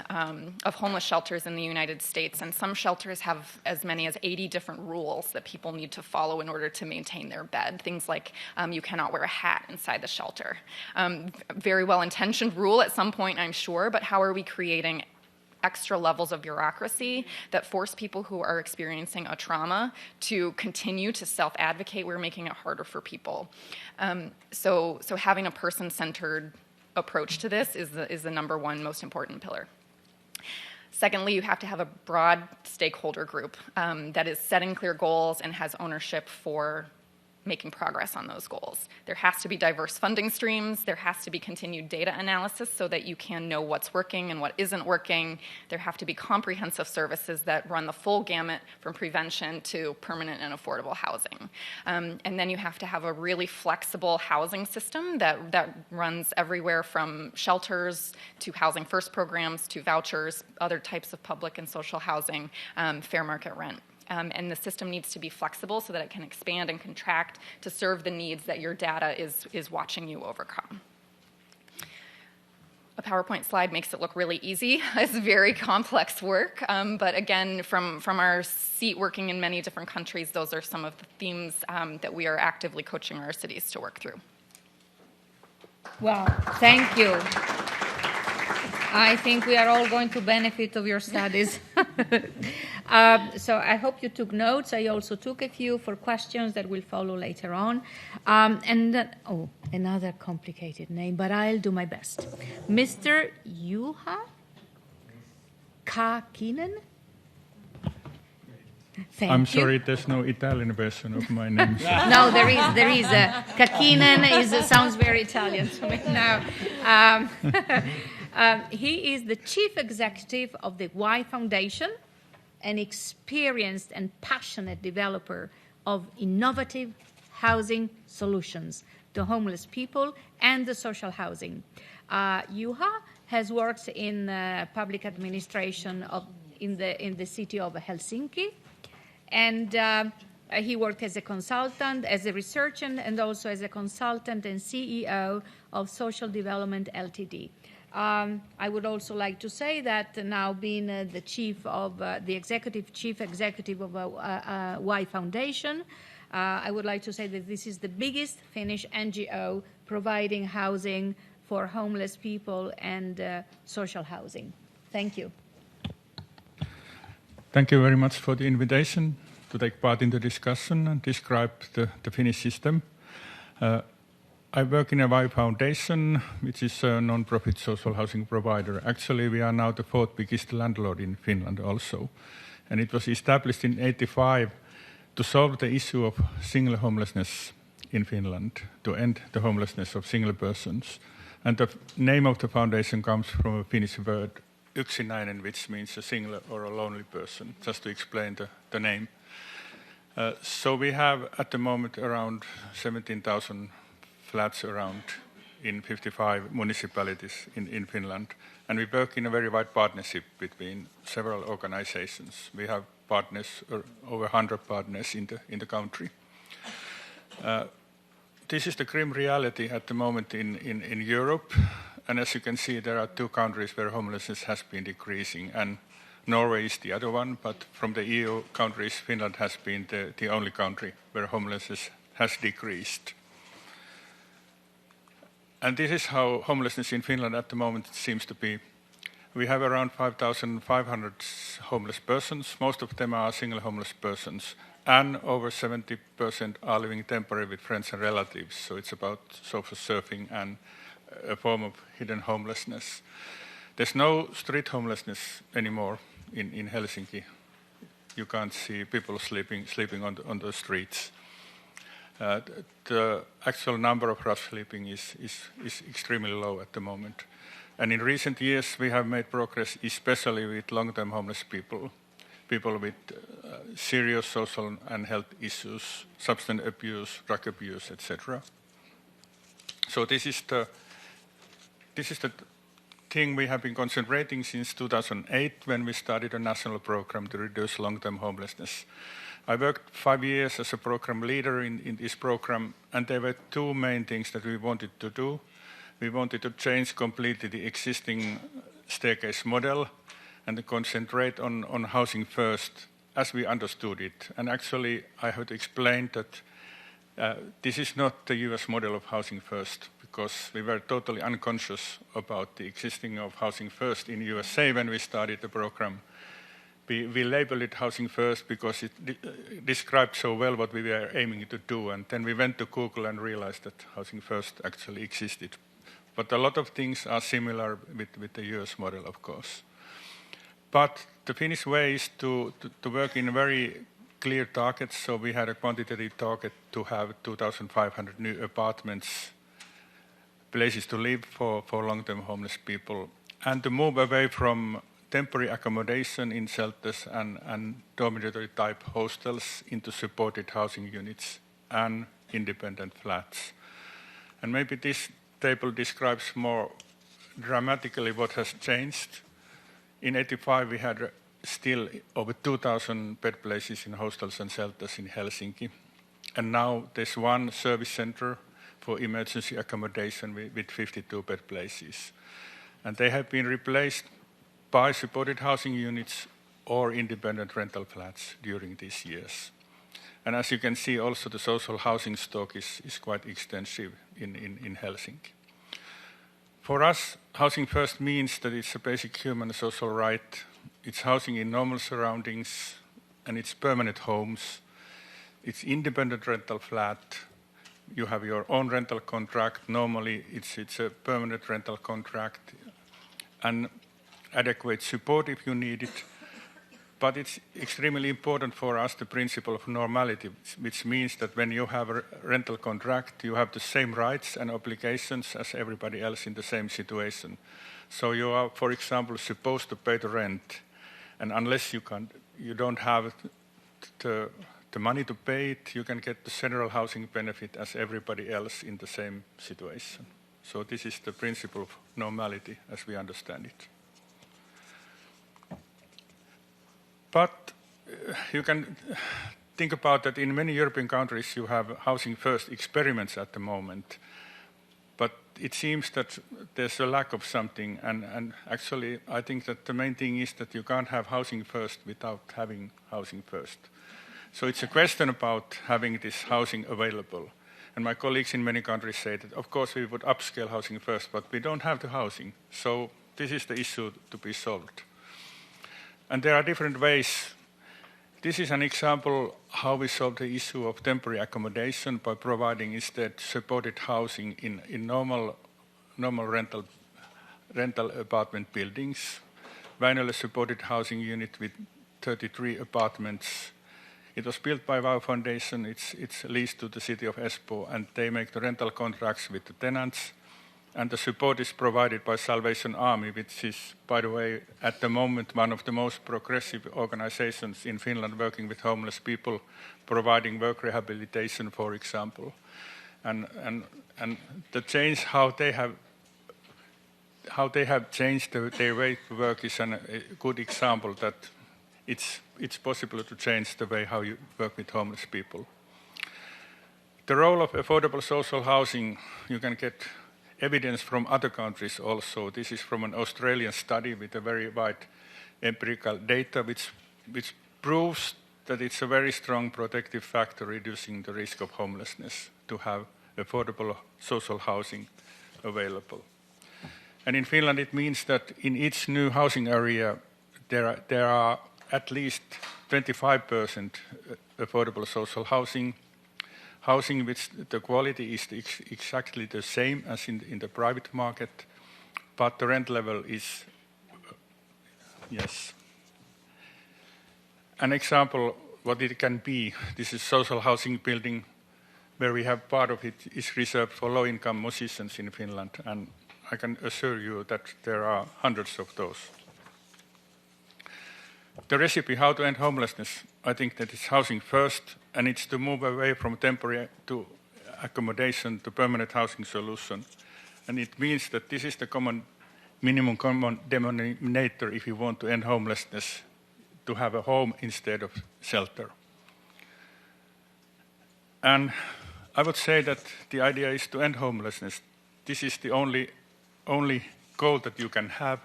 of homeless shelters in the United States, and some shelters have as many as 80 different rules that people need to follow in order to maintain their bed. Things like you cannot wear a hat inside the shelter. Very well-intentioned rule at some point, I'm sure, but how are we creating extra levels of bureaucracy that force people who are experiencing a trauma to continue to self-advocate? We're making it harder for people. So having a person-centered approach to this is the number one most important pillar. Secondly, you have to have a broad stakeholder group that is setting clear goals and has ownership for making progress on those goals. There has to be diverse funding streams. There has to be continued data analysis so that you can know what's working and what isn't working. There have to be comprehensive services that run the full gamut from prevention to permanent and affordable housing. And then you have to have a really flexible housing system that runs everywhere from shelters to housing first programs to vouchers, other types of public and social housing, fair market rent. And the system needs to be flexible so that it can expand and contract to serve the needs that your data is watching you overcome. A PowerPoint slide makes it look really easy. It's very complex work, but again, from our seat working in many different countries, those are some of the themes that we are actively coaching our cities to work through. Well, thank you. I think we are all going to benefit of your studies. So I hope you took notes. I also took a few for questions that will follow later on. And then, another complicated name, but I'll do my best. Mr. Juha Kakinen? Thank I'm you. sorry, there's no Italian version of my name. No, there is. Kakinen sounds very Italian to me now. He is the chief executive of the Y Foundation, an experienced and passionate developer of innovative housing solutions to homeless people and the social housing. Juha has worked in public administration in the city of Helsinki, and he worked as a consultant, as a researcher, and also as a consultant and CEO of Social Development Ltd. I would also like to say that now being the chief executive of Y Foundation, I would like to say that this is the biggest Finnish NGO providing housing for homeless people and social housing. Thank you. Thank you very much for the invitation to take part in the discussion and describe the Finnish system. I work in a Y Foundation, which is a non-profit social housing provider. Actually, we are now the fourth biggest landlord in Finland also. And it was established in 1985 to solve the issue of single homelessness in Finland, to end the homelessness of single persons. And the name of the foundation comes from a Finnish word, yksinäinen, which means a single or a lonely person, just to explain the name. So we have at the moment around 17,000 flats around in 55 municipalities in Finland. And we work in a very wide partnership between several organizations. We have partners, over 100 partners in the country. This is the grim reality at the moment in Europe. And as you can see, there are two countries where homelessness has been decreasing, and Norway is the other one, but from the EU countries, Finland has been the only country where homelessness has decreased. And this is how homelessness in Finland at the moment seems to be. We have around 5,500 homeless persons. Most of them are single homeless persons, and over 70% are living temporarily with friends and relatives. So it's about social surfing and a form of hidden homelessness. There's no street homelessness anymore in Helsinki. You can't see people sleeping on the streets. The actual number of rough sleeping is extremely low at the moment. And in recent years, we have made progress, especially with long-term homeless people with serious social and health issues, substance abuse, drug abuse, etc. So this is the thing we have been concentrating since 2008 when we started a national program to reduce long-term homelessness. I worked 5 years as a program leader in this program, and there were two main things that we wanted to do. We wanted to change completely the existing staircase model and to concentrate on housing first as we understood it. And actually, I have to explain that this is not the US model of housing first, because we were totally unconscious about the existing of housing first in USA when we started the program. We labeled it housing first because it described so well what we were aiming to do, and then we went to Google and realized that housing first actually existed. But a lot of things are similar with the US model, of course. But the Finnish way is to work in very clear targets. So we had a quantitative target to have 2,500 new apartments, places to live for long-term homeless people, and to move away from temporary accommodation in shelters and dormitory-type hostels into supported housing units and independent flats. And maybe this table describes more dramatically what has changed. In 1985, we had still over 2,000 bed places in hostels and shelters in Helsinki. And now there's one service center for emergency accommodation with 52 bed places. And they have been replaced by supported housing units or independent rental flats during these years. And as you can see, also the social housing stock is quite extensive in Helsinki. For us, housing first means that it's a basic human and social right. It's housing in normal surroundings, and it's permanent homes. It's independent rental flat. You have your own rental contract. Normally, it's a permanent rental contract and adequate support if you need it. But it's extremely important for us, the principle of normality, which means that when you have a rental contract, you have the same rights and obligations as everybody else in the same situation. So you are, for example, supposed to pay the rent, and unless you don't have the money to pay it, you can get the general housing benefit as everybody else in the same situation. So this is the principle of normality as we understand it. But you can think about that in many European countries you have housing first experiments at the moment. But it seems that there's a lack of something, and actually I think that the main thing is that you can't have housing first without having housing first. So it's a question about having this housing available. And my colleagues in many countries say that of course we would upscale housing first, but we don't have the housing. So this is the issue to be solved. And there are different ways. This is an example how we solve the issue of temporary accommodation by providing instead supported housing in normal rental apartment buildings. Väinölä supported housing unit with 33 apartments. It was built by Wow Foundation. It's leased to the city of Espoo, and they make the rental contracts with the tenants. And the support is provided by Salvation Army, which is, by the way, at the moment one of the most progressive organizations in Finland working with homeless people, providing work rehabilitation, for example. And the change, how they have changed their way to work is a good example that it's possible to change the way how you work with homeless people. The role of affordable social housing, you can get evidence from other countries also. This is from an Australian study with a very wide empirical data which proves that it's a very strong protective factor reducing the risk of homelessness to have affordable social housing available. And in Finland it means that in each new housing area there are at least 25% affordable social housing which the quality is exactly the same as in the private market, but the rent level is, yes. An example what it can be, this is social housing building where we have part of it is reserved for low-income musicians in Finland, and I can assure you that there are hundreds of those. The recipe how to end homelessness, I think that it's housing first, and it's to move away from temporary to accommodation to permanent housing solution. And it means that this is the minimum common denominator if you want to end homelessness, to have a home instead of shelter. And I would say that the idea is to end homelessness. This is the only goal that you can have.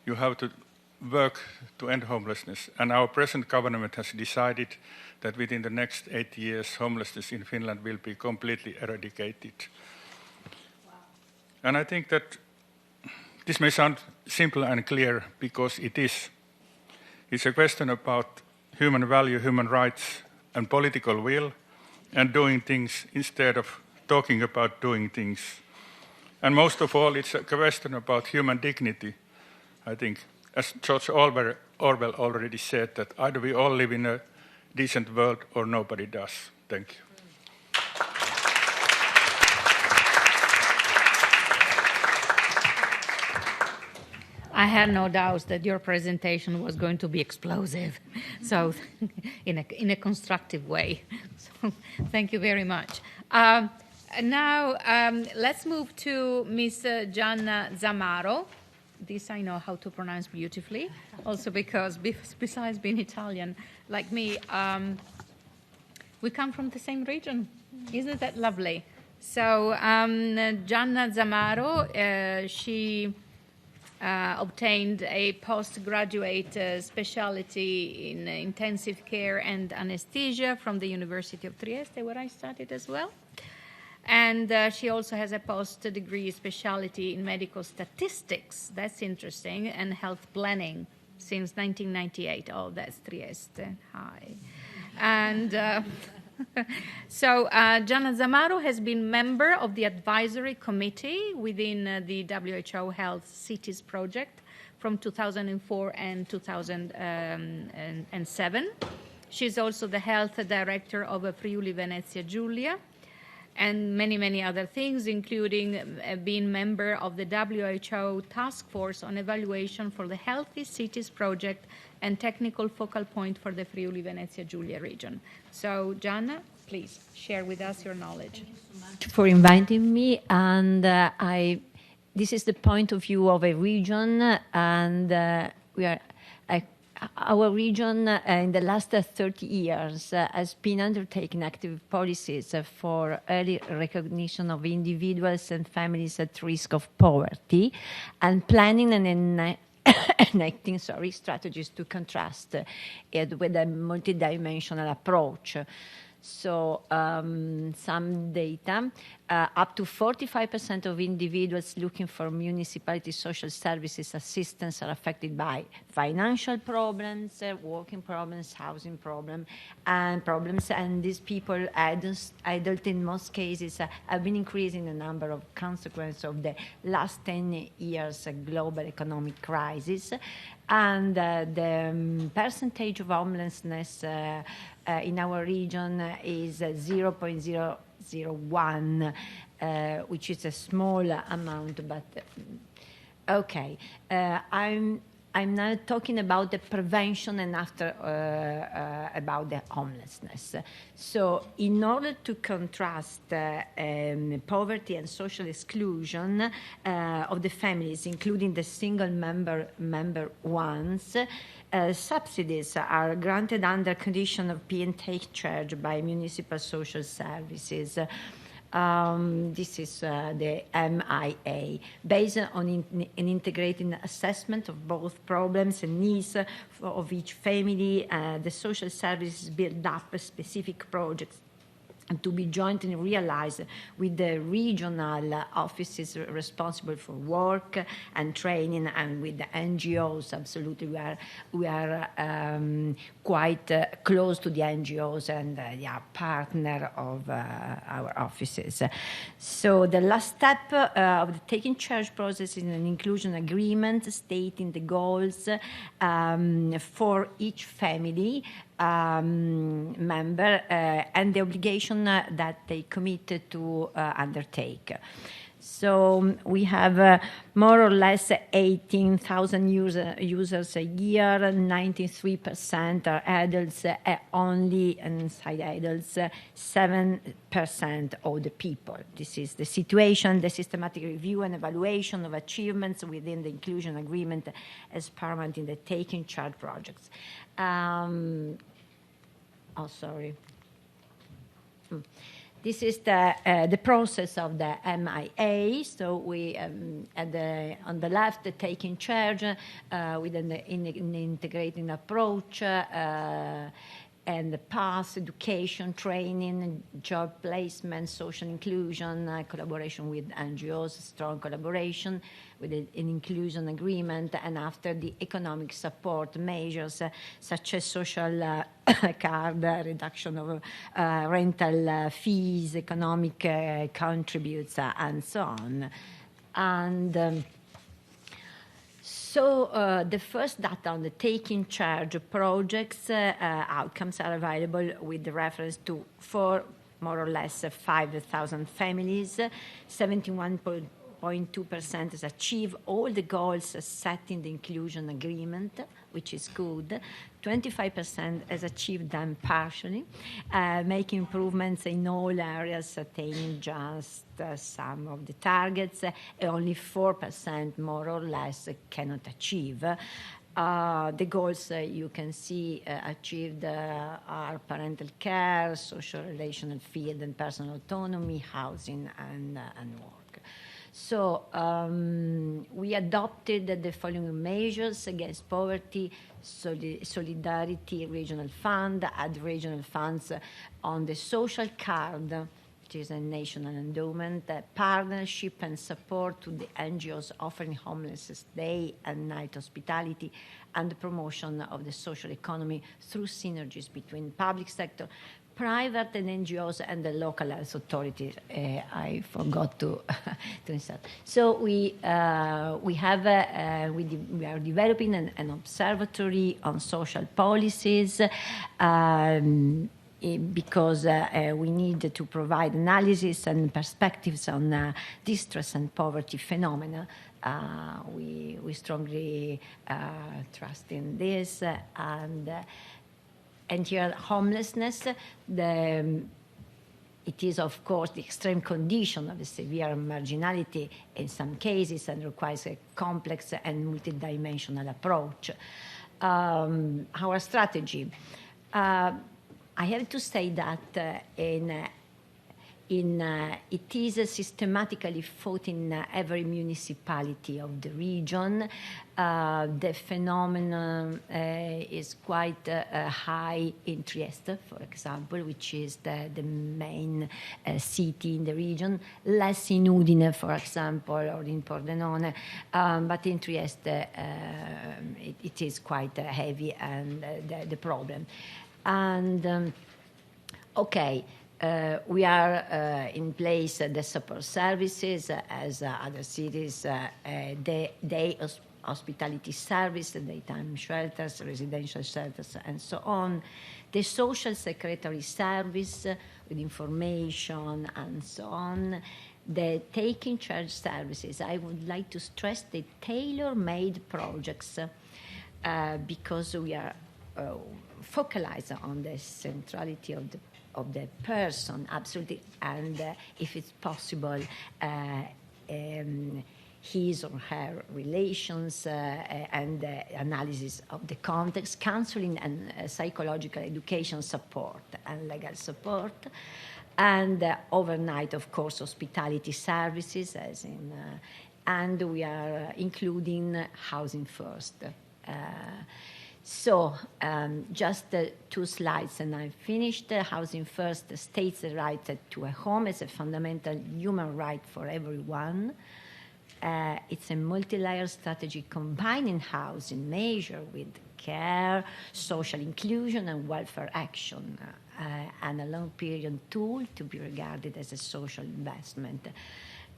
You have to work to end homelessness. And our present government has decided that within the next 8 years, homelessness in Finland will be completely eradicated. Wow. And I think that this may sound simple and clear because it is. It's a question about human value, human rights, and political will, and doing things instead of talking about doing things. And most of all, it's a question about human dignity, I think. As George Orwell already said, that either we all live in a decent world or nobody does. Thank you. I had no doubts that your presentation was going to be explosive, so in a constructive way. So thank you very much. Now let's move to Ms. Gianna Zamaro. This I know how to pronounce beautifully, also because besides being Italian, like me, we come from the same region. Isn't that lovely? So Gianna Zamaro, she obtained a postgraduate specialty in intensive care and anesthesia from the University of Trieste, where I studied as well. And she also has a post-degree specialty in medical statistics. That's interesting, and health planning. since 1998. Oh, that's Trieste. Hi. And so Gianna Zamaro has been member of the advisory committee within the WHO Health Cities project from 2004 and 2007. She's also the health director of Friuli Venezia Giulia, and many, many other things, including being member of the WHO Task Force on Evaluation for the Healthy Cities Project and technical focal point for the Friuli Venezia Giulia region. So, Gianna, please share with us your knowledge. Thank you so much for inviting me. And this is the point of view of a region, and we are. Our region in the last 30 years has been undertaking active policies for early recognition of individuals and families at risk of poverty, and planning and enacting strategies to contrast it with a multidimensional approach. So some data, up to 45% of individuals looking for municipality social services assistance are affected by financial problems, working problems, housing problems, and these people, adult in most cases, have been increasing the number of consequences of the last 10 years global economic crisis, and the percentage of homelessness in our region is 0.001, which is a small amount, but okay. I'm now talking about the prevention and after about the homelessness. So in order to contrast poverty and social exclusion of the families, including the single member ones, subsidies are granted under condition of being taken charge by municipal social services. This is the MIA, based on an integrated assessment of both problems and needs of each family. The social services build up specific projects to be jointly realized with the regional offices responsible for work and training, and with the NGOs. Absolutely, we are quite close to the NGOs, and they are partner of our offices. So the last step of the taking charge process is an inclusion agreement stating the goals for each family member and the obligation that they committed to undertake. So we have more or less 18,000 users a year. 93% are adults, only inside adults 7% of the people. This is the situation. The systematic review and evaluation of achievements within the inclusion agreement is paramount in the taking charge projects. This is the process of the MIA. So we, on the left, taking charge with an integrating approach and the path, education, training, job placement, social inclusion, collaboration with NGOs, strong collaboration with an inclusion agreement, and after the economic support measures such as social card, reduction of rental fees, economic contributes, and so on. And so the first data on the taking charge projects outcomes are available with the reference to more or less 5,000 families. 71.2% has achieved all the goals set in the inclusion agreement, which is good. 25% has achieved them partially, making improvements in all areas, attaining just some of the targets. Only 4%, more or less, cannot achieve. The goals you can see achieved are parental care, social relational field and personal autonomy, housing, and work. So we adopted the following measures against poverty: Solidarity Regional Fund, add regional funds on the social card which is a national endowment, partnership and support to the NGOs offering homelessness day and night hospitality, and the promotion of the social economy through synergies between public sector, private and NGOs, and the local health authorities. I forgot to insert. So we are developing an observatory on social policies. Because we need to provide analysis and perspectives on distress and poverty phenomena. We strongly trust in this. And here, homelessness, it is, of course, the extreme condition of a severe marginality in some cases and requires a complex and multidimensional approach. Our strategy. I have to say that it is systematically fought in every municipality of the region. The phenomenon is quite high in Trieste, for example, which is the main city in the region. Less in Udine, for example, or in Pordenone, but in Trieste it is quite heavy and the problem. And we are in place the support services as other cities, day hospitality service, daytime shelters, residential shelters, and so on. The social secretary service with information and so on. The taking charge services. I would like to stress the tailor-made projects because we are focalize on the centrality of the person, absolutely, and if it's possible, his or her relations and analysis of the context, counseling and psychological education support and legal support, and overnight, of course, hospitality services, and we are including housing first. So, just 2 slides and I'm finished. Housing First states the right to a home as a fundamental human right for everyone. It's a multi-layered strategy combining housing measure with care, social inclusion, and welfare action, and a long-period tool to be regarded as a social investment.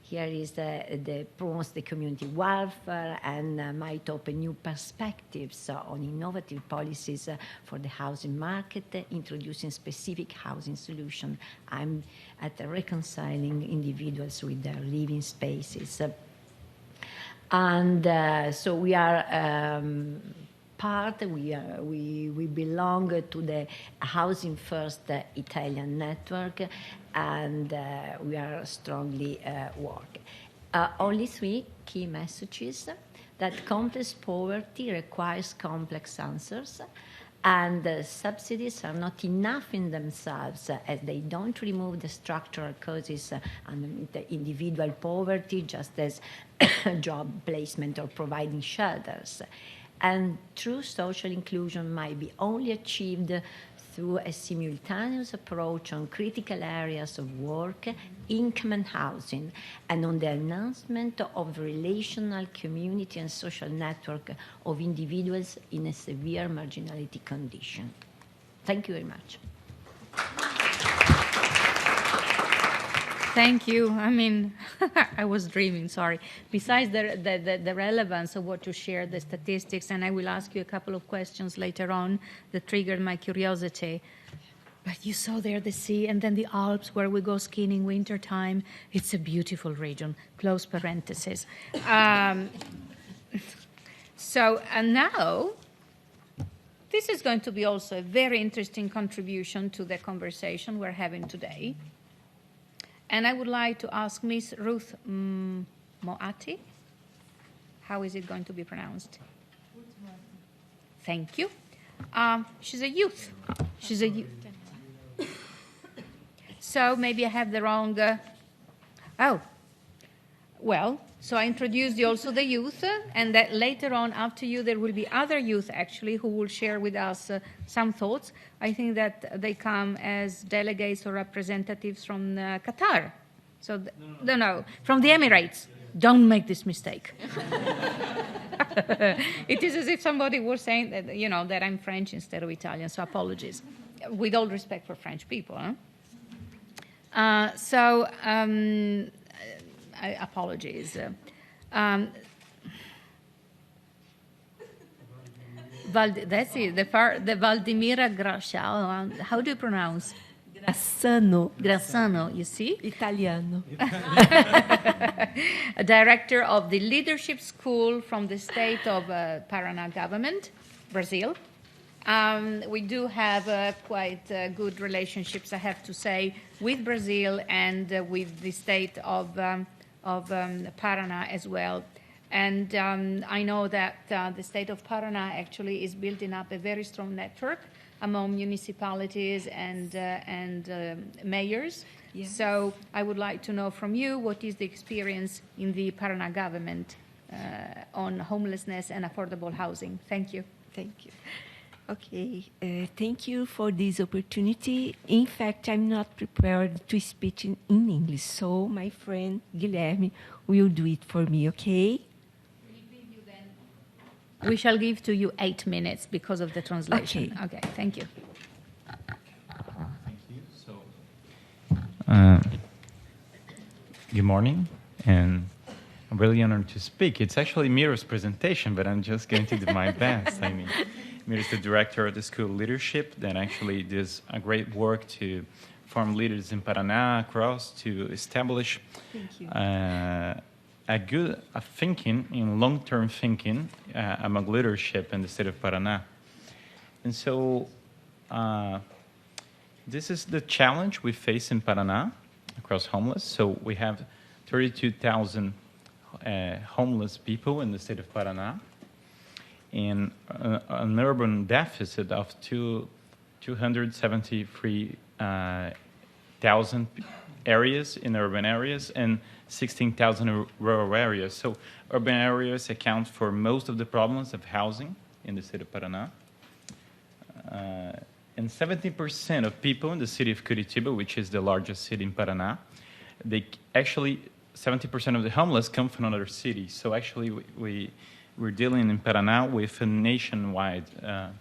Here is the promotes the community welfare and might open new perspectives on innovative policies for the housing market, introducing specific housing solutions aimed at reconciling individuals with their living spaces. And so we are we belong to the Housing First Italian network, and we are strongly working. Only 3 key messages: that complex poverty requires complex answers, and subsidies are not enough in themselves as they don't remove the structural causes and the individual poverty, just as job placement or providing shelters. And true social inclusion might be only achieved through a simultaneous approach on critical areas of work, income and housing, and on the enhancement of relational community and social network of individuals in a severe marginality condition. Thank you very much. Thank you. I mean, I was dreaming, sorry. Besides the relevance of what you shared, the statistics, and I will ask you a couple of questions later on that triggered my curiosity. But you saw there the sea and then the Alps where we go skiing in wintertime. It's a beautiful region, close parenthesis. And now, this is going to be also a very interesting contribution to the conversation we're having today. And I would like to ask Miss Ruth Moati. How is it going to be pronounced? Thank you. She's a youth. She's a youth. So maybe I have the wrong... Well, so I introduced you also the youth, and that later on, after you, there will be other youth actually who will share with us some thoughts. I think that they come as delegates or representatives from Qatar. So, no, from the Emirates. Don't make this mistake. It is as if somebody was saying that, that I'm French instead of Italian, so apologies. With all respect for French people. Apologies. That's it, the Valdimira Gracia. How do you pronounce? Grassano, you see? Italiano. A director of the leadership school from the state of Paraná government, Brazil. We do have quite good relationships, I have to say, with Brazil and with the state of Paraná as well. And I know that the state of Paraná actually is building up a very strong network among municipalities and mayors. Yes. So I would like to know from you, what is the experience in the Paraná government on homelessness and affordable housing? Thank you. Thank you. Okay, thank you for this opportunity. In fact, I'm not prepared to speak in English, so my friend Guilherme will do it for me, okay? We shall give to you 8 minutes because of the translation. Okay, thank you. Thank you. Good morning, and I'm really honored to speak. It's actually Mira's presentation, but I'm just going to do my best. I mean, Mira is the director of the school leadership that actually does a great work to form leaders in Paraná across to establish a good thinking in long-term thinking among leadership in the state of Paraná. And so this is the challenge we face in Paraná across homeless. So we have 32,000 homeless people in the state of Paraná, and an urban deficit of 273,000 areas in urban areas and 16,000 rural areas. So urban areas account for most of the problems of housing in the state of Paraná. And 70% of people in the city of Curitiba, which is the largest city in Paraná, 70% of the homeless come from other cities. So actually we're dealing in Paraná with a nationwide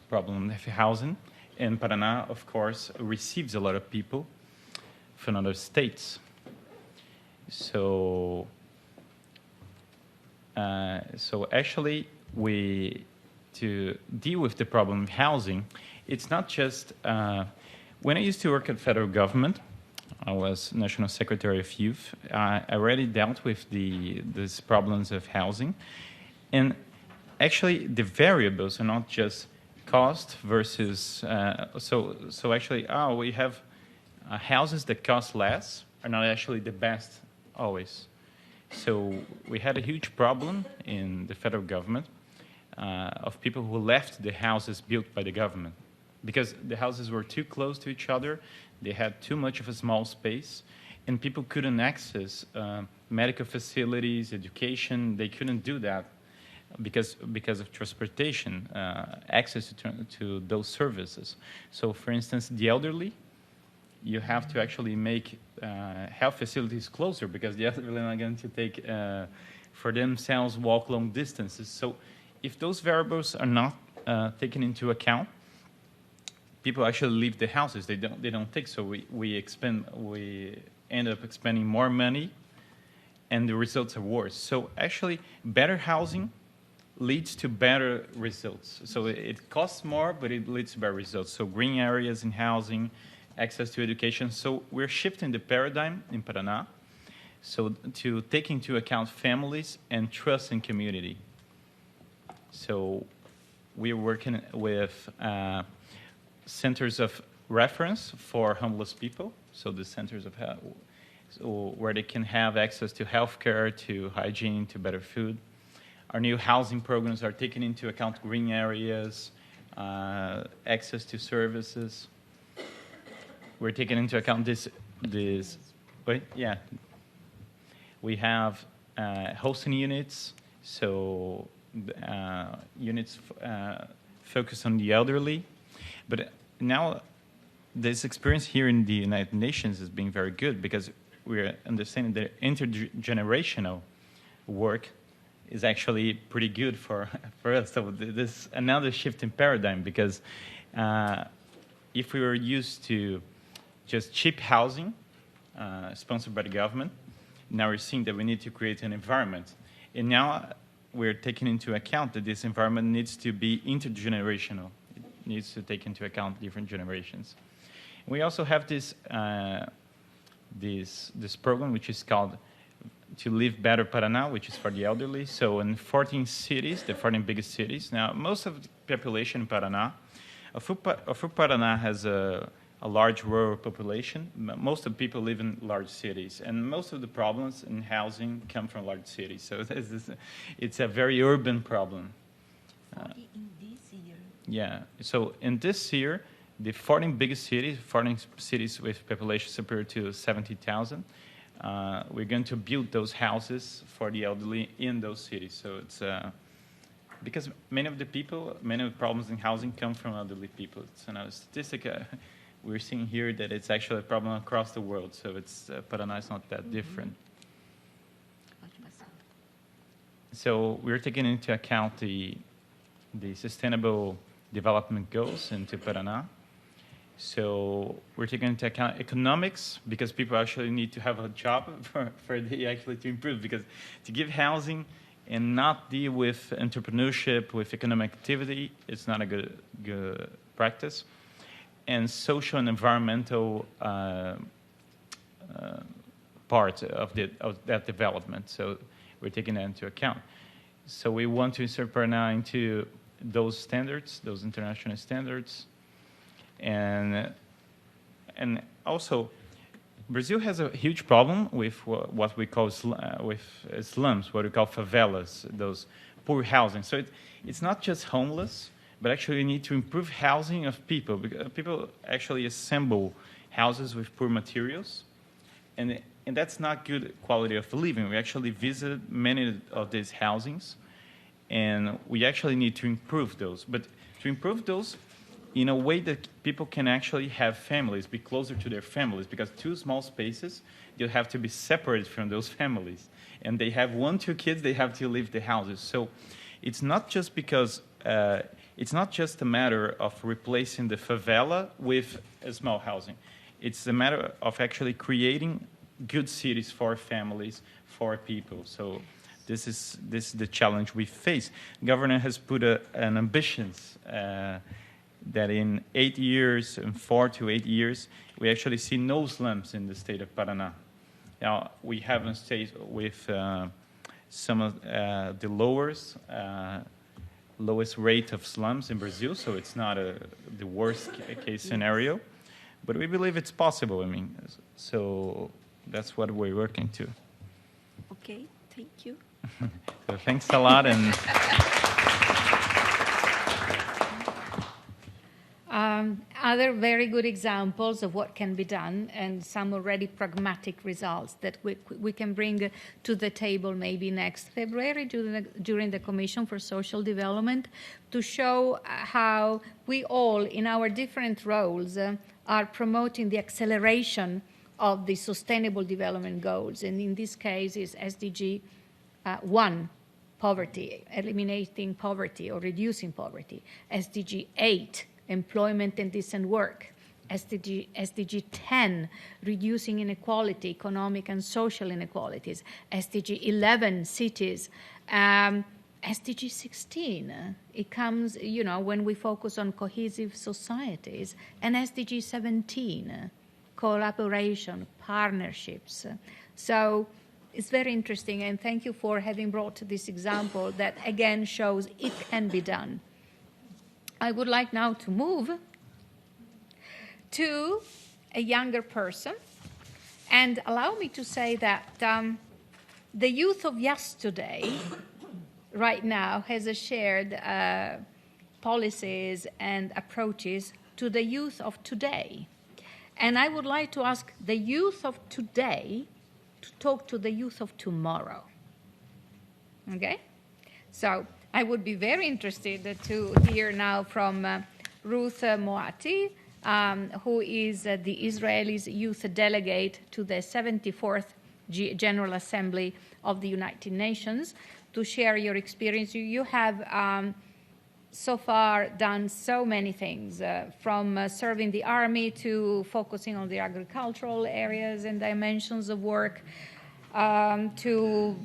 problem of housing. And Paraná, of course, receives a lot of people from other states. So actually, to deal with the problem of housing, it's not just, when I used to work at federal government, I was National Secretary of Youth, I already dealt with these problems of housing. And actually, the variables are not just cost versus, so actually, we have houses that cost less are not actually the best always. So we had a huge problem in the federal government of people who left the houses built by the government because the houses were too close to each other, they had too much of a small space, and people couldn't access medical facilities, education. They couldn't do that because of transportation, access to those services. So, for instance, the elderly, you have to actually make health facilities closer because the elderly are not going to take, for themselves, walk long distances. So if those variables are not taken into account, people actually leave the houses. They don't take. So we end up expending more money, and the results are worse. So actually, better housing leads to better results. So it costs more, but it leads to better results. So green areas in housing, access to education. So we're shifting the paradigm in Paraná, so to take into account families and trust in community. So we're working with centers of reference for homeless people. So the centers of where they can have access to healthcare, to hygiene, to better food. Our new housing programs are taking into account green areas, access to services. We're taking into account this. Wait, yeah. We have hosting units, so units focus on the elderly. But now this experience here in the United Nations has been very good because we're understanding that intergenerational work is actually pretty good for us. So this another shift in paradigm because if we were used to just cheap housing sponsored by the government, now we're seeing that we need to create an environment. And now we're taking into account that this environment needs to be intergenerational. It needs to take into account different generations. We also have this this program which is called To Live Better Paraná, which is for the elderly. So in 14 cities, the 14 biggest cities. Now, most of the population in Paraná, Paraná has a large rural population. Most of the people live in large cities, and most of the problems in housing come from large cities. So it's a very urban problem. In this year. Yeah. So in this year, the 14 biggest cities, 14 cities with population superior to 70,000, we're going to build those houses for the elderly in those cities. So it's because many of the problems in housing come from elderly people. It's another statistic. We're seeing here that it's actually a problem across the world. So it's Paraná is not that different. So we're taking into account the sustainable development goals into Paraná. So we're taking into account economics because people actually need to have a job for they actually to improve. Because to give housing and not deal with entrepreneurship, with economic activity, it's not a good practice. And social and environmental part of that development. So we're taking that into account. So we want to insert Paraná into those standards, those international standards. And also, Brazil has a huge problem with what we call slums, what we call favelas, those poor housing. So it's not just homeless, but actually we need to improve housing of people. Because people actually assemble houses with poor materials, and that's not good quality of living. We actually visited many of these housings, and we actually need to improve those. But to improve those in a way that people can actually have families, be closer to their families, because two small spaces, they'll have to be separated from those families. And they have 1-2 kids, they have to leave the houses. So it's not just because, it's not just a matter of replacing the favela with a small housing. It's a matter of actually creating good cities for families, for people. So this is the challenge we face. The government has put an ambitions that in 8 years, in 4 to 8 years, we actually see no slums in the state of Paraná. Now, we have a state with some of the lowest rate of slums in Brazil, so it's not the worst case scenario, but we believe it's possible, I mean, so that's what we're working to. Okay, thank you. So thanks a lot. And other very good examples of what can be done and some already pragmatic results that we can bring to the table maybe next February during the Commission for Social Development to show how we all in our different roles are promoting the acceleration of the Sustainable Development Goals. And in this case is SDG 1, poverty, eliminating poverty or reducing poverty. SDG 8, employment and decent work. SDG 10, reducing inequality, economic and social inequalities. SDG 11, cities. SDG 16, it comes, when we focus on cohesive societies. And SDG 17, collaboration, partnerships. So it's very interesting, and thank you for having brought this example that, again, shows it can be done. I would like now to move to a younger person, and allow me to say that the youth of yesterday right now has shared policies and approaches to the youth of today. And I would like to ask the youth of today to talk to the youth of tomorrow. Okay? So I would be very interested to hear now from Ruth Moati, who is the Israelis youth delegate to the 74th General Assembly of the United Nations, to share your experience. You have so far done so many things, from serving the army to focusing on the agricultural areas and dimensions of work, to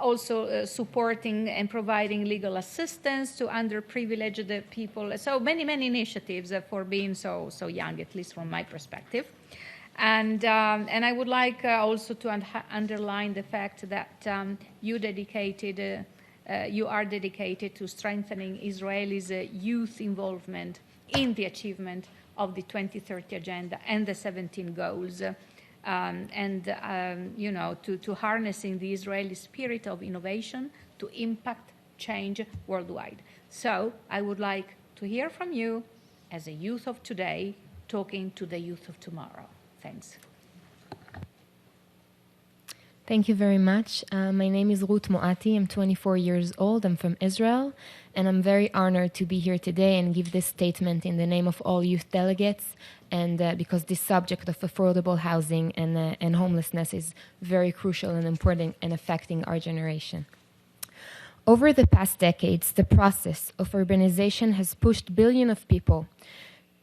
also supporting and providing legal assistance to underprivileged people. So many initiatives for being so young, at least from my perspective. And I would like also to underline the fact that you are dedicated to strengthening Israelis' youth involvement in the achievement of the 2030 Agenda and the 17 goals, to harnessing the Israeli spirit of innovation to impact change worldwide. So I would like to hear from you as a youth of today talking to the youth of tomorrow. Thanks. Thank you very much. My name is Ruth Moati. I'm 24 years old. I'm from Israel, and I'm very honored to be here today and give this statement in the name of all youth delegates, and because this subject of affordable housing and homelessness is very crucial and important and affecting our generation. Over the past decades, the process of urbanization has pushed billions of people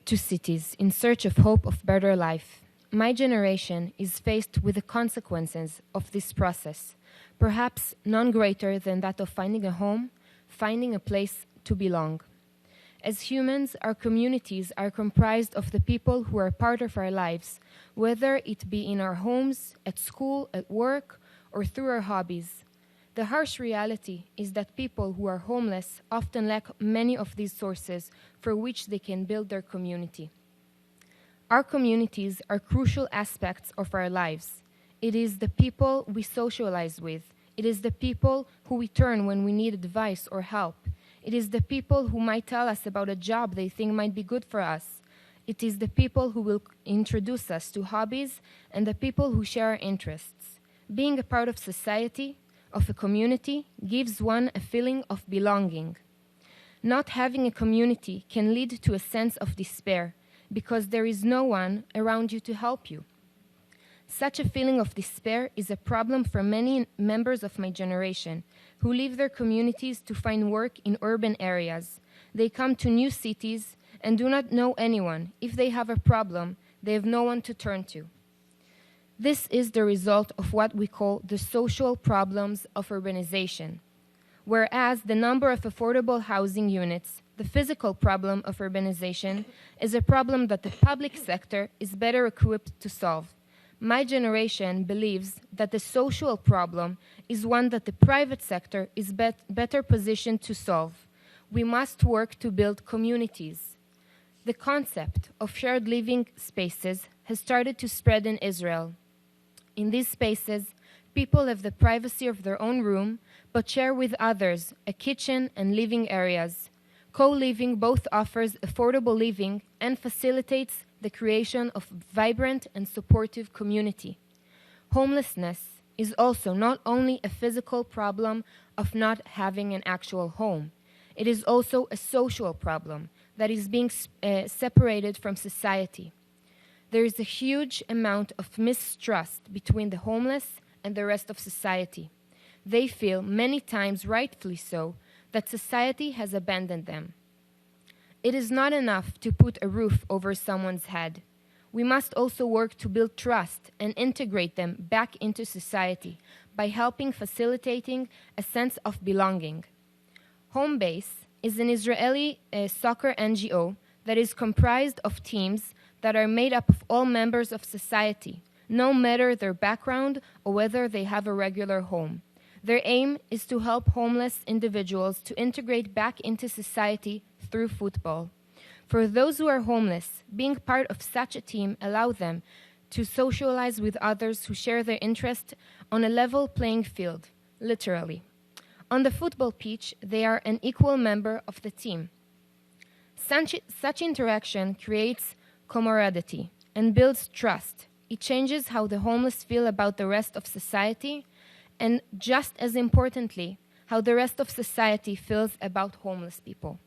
to cities in search of hope of better life. My generation is faced with the consequences of this process, perhaps none greater than that of finding a home, finding a place to belong. As humans, our communities are comprised of the people who are part of our lives, whether it be in our homes, at school, at work, or through our hobbies. The harsh reality is that people who are homeless often lack many of these sources for which they can build their community. Our communities are crucial aspects of our lives. It is the people we socialize with. It is the people who we turn when we need advice or help. It is the people who might tell us about a job they think might be good for us. It is the people who will introduce us to hobbies and the people who share our interests. Being a part of society, of a community, gives one a feeling of belonging. Not having a community can lead to a sense of despair, because there is no one around you to help you. Such a feeling of despair is a problem for many members of my generation who leave their communities to find work in urban areas. They come to new cities and do not know anyone. If they have a problem, they have no one to turn to. This is the result of what we call the social problems of urbanization. Whereas the number of affordable housing units, the physical problem of urbanization, is a problem that the public sector is better equipped to solve. My generation believes that the social problem is one that the private sector is better positioned to solve. We must work to build communities. The concept of shared living spaces has started to spread in Israel. In these spaces, people have the privacy of their own room, but share with others a kitchen and living areas. Co-living both offers affordable living and facilitates the creation of vibrant and supportive community. Homelessness is also not only a physical problem of not having an actual home. It is also a social problem that is being separated from society. There is a huge amount of mistrust between the homeless and the rest of society. They feel, many times rightfully so, that society has abandoned them. It is not enough to put a roof over someone's head. We must also work to build trust and integrate them back into society by helping facilitating a sense of belonging. Homebase is an Israeli soccer NGO that is comprised of teams that are made up of all members of society, no matter their background or whether they have a regular home. Their aim is to help homeless individuals to integrate back into society through football. For those who are homeless, being part of such a team allows them to socialize with others who share their interest on a level playing field, literally. On the football pitch, they are an equal member of the team. Such interaction creates camaraderie and builds trust. It changes how the homeless feel about the rest of society, and just as importantly, how the rest of society feels about homeless people.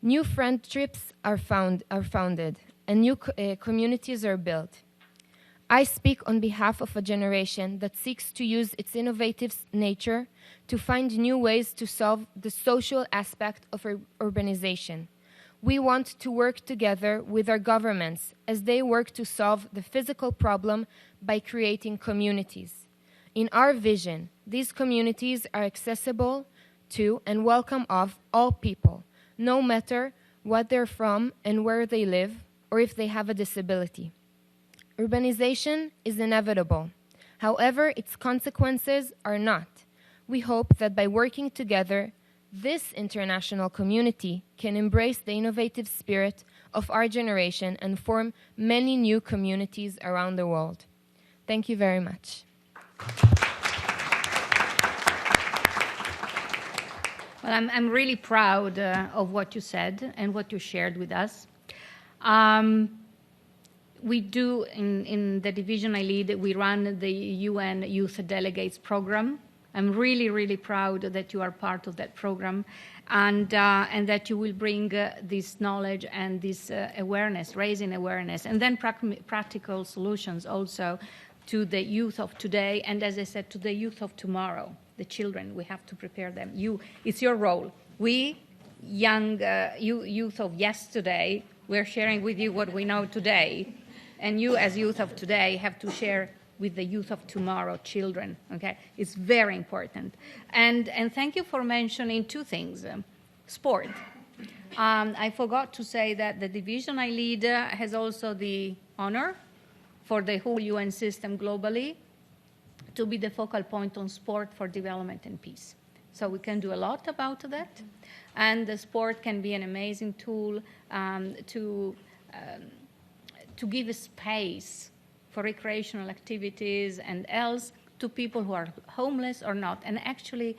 New friendships are founded, and new communities are built. I speak on behalf of a generation that seeks to use its innovative nature to find new ways to solve the social aspect of urbanization. We want to work together with our governments as they work to solve the physical problem by creating communities. In our vision, these communities are accessible to and welcome of all people, no matter what they're from and where they live, or if they have a disability. Urbanization is inevitable. However, its consequences are not. We hope that by working together, this international community can embrace the innovative spirit of our generation and form many new communities around the world. Thank you very much. Well, I'm really proud of what you said and what you shared with us. We do, in the division I lead, we run the UN Youth Delegates Program. I'm really, really proud that you are part of that program and that you will bring this knowledge and this awareness, raising awareness, and then practical solutions also to the youth of today and, as I said, to the youth of tomorrow, the children. We have to prepare them. It's your role. We, young youth of yesterday, we're sharing with you what we know today. And you, as youth of today, have to share with the youth of tomorrow, children, okay? It's very important. And thank you for mentioning two things. Sport. I forgot to say that the division I lead has also the honor for the whole UN system globally to be the focal point on sport for development and peace. So we can do a lot about that. And the sport can be an amazing tool to give a space for recreational activities and else to people who are homeless or not. And actually,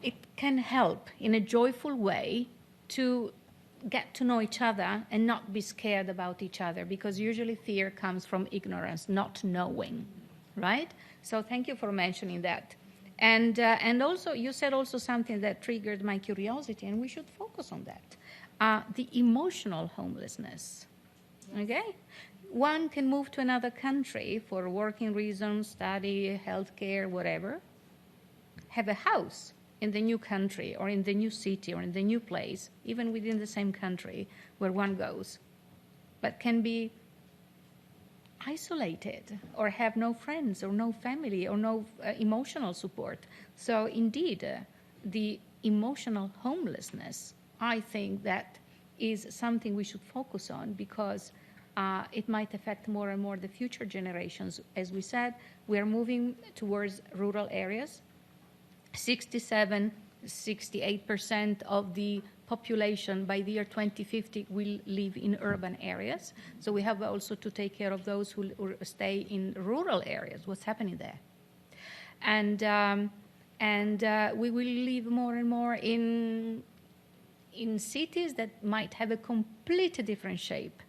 it can help in a joyful way to get to know each other and not be scared about each other, because usually fear comes from ignorance, not knowing, right? So thank you for mentioning that. And also, you said also something that triggered my curiosity, and we should focus on that. The emotional homelessness, okay? One can move to another country for working reasons, study, healthcare, whatever, have a house in the new country or in the new city or in the new place, even within the same country where one goes, but can be isolated or have no friends or no family or no emotional support. So indeed, the emotional homelessness, I think that is something we should focus on, because it might affect more and more the future generations. As we said, we are moving towards rural areas. 68% of the population by the year 2050 will live in urban areas. So we have also to take care of those who stay in rural areas, what's happening there. And we will live more and more in cities that might have a completely different shape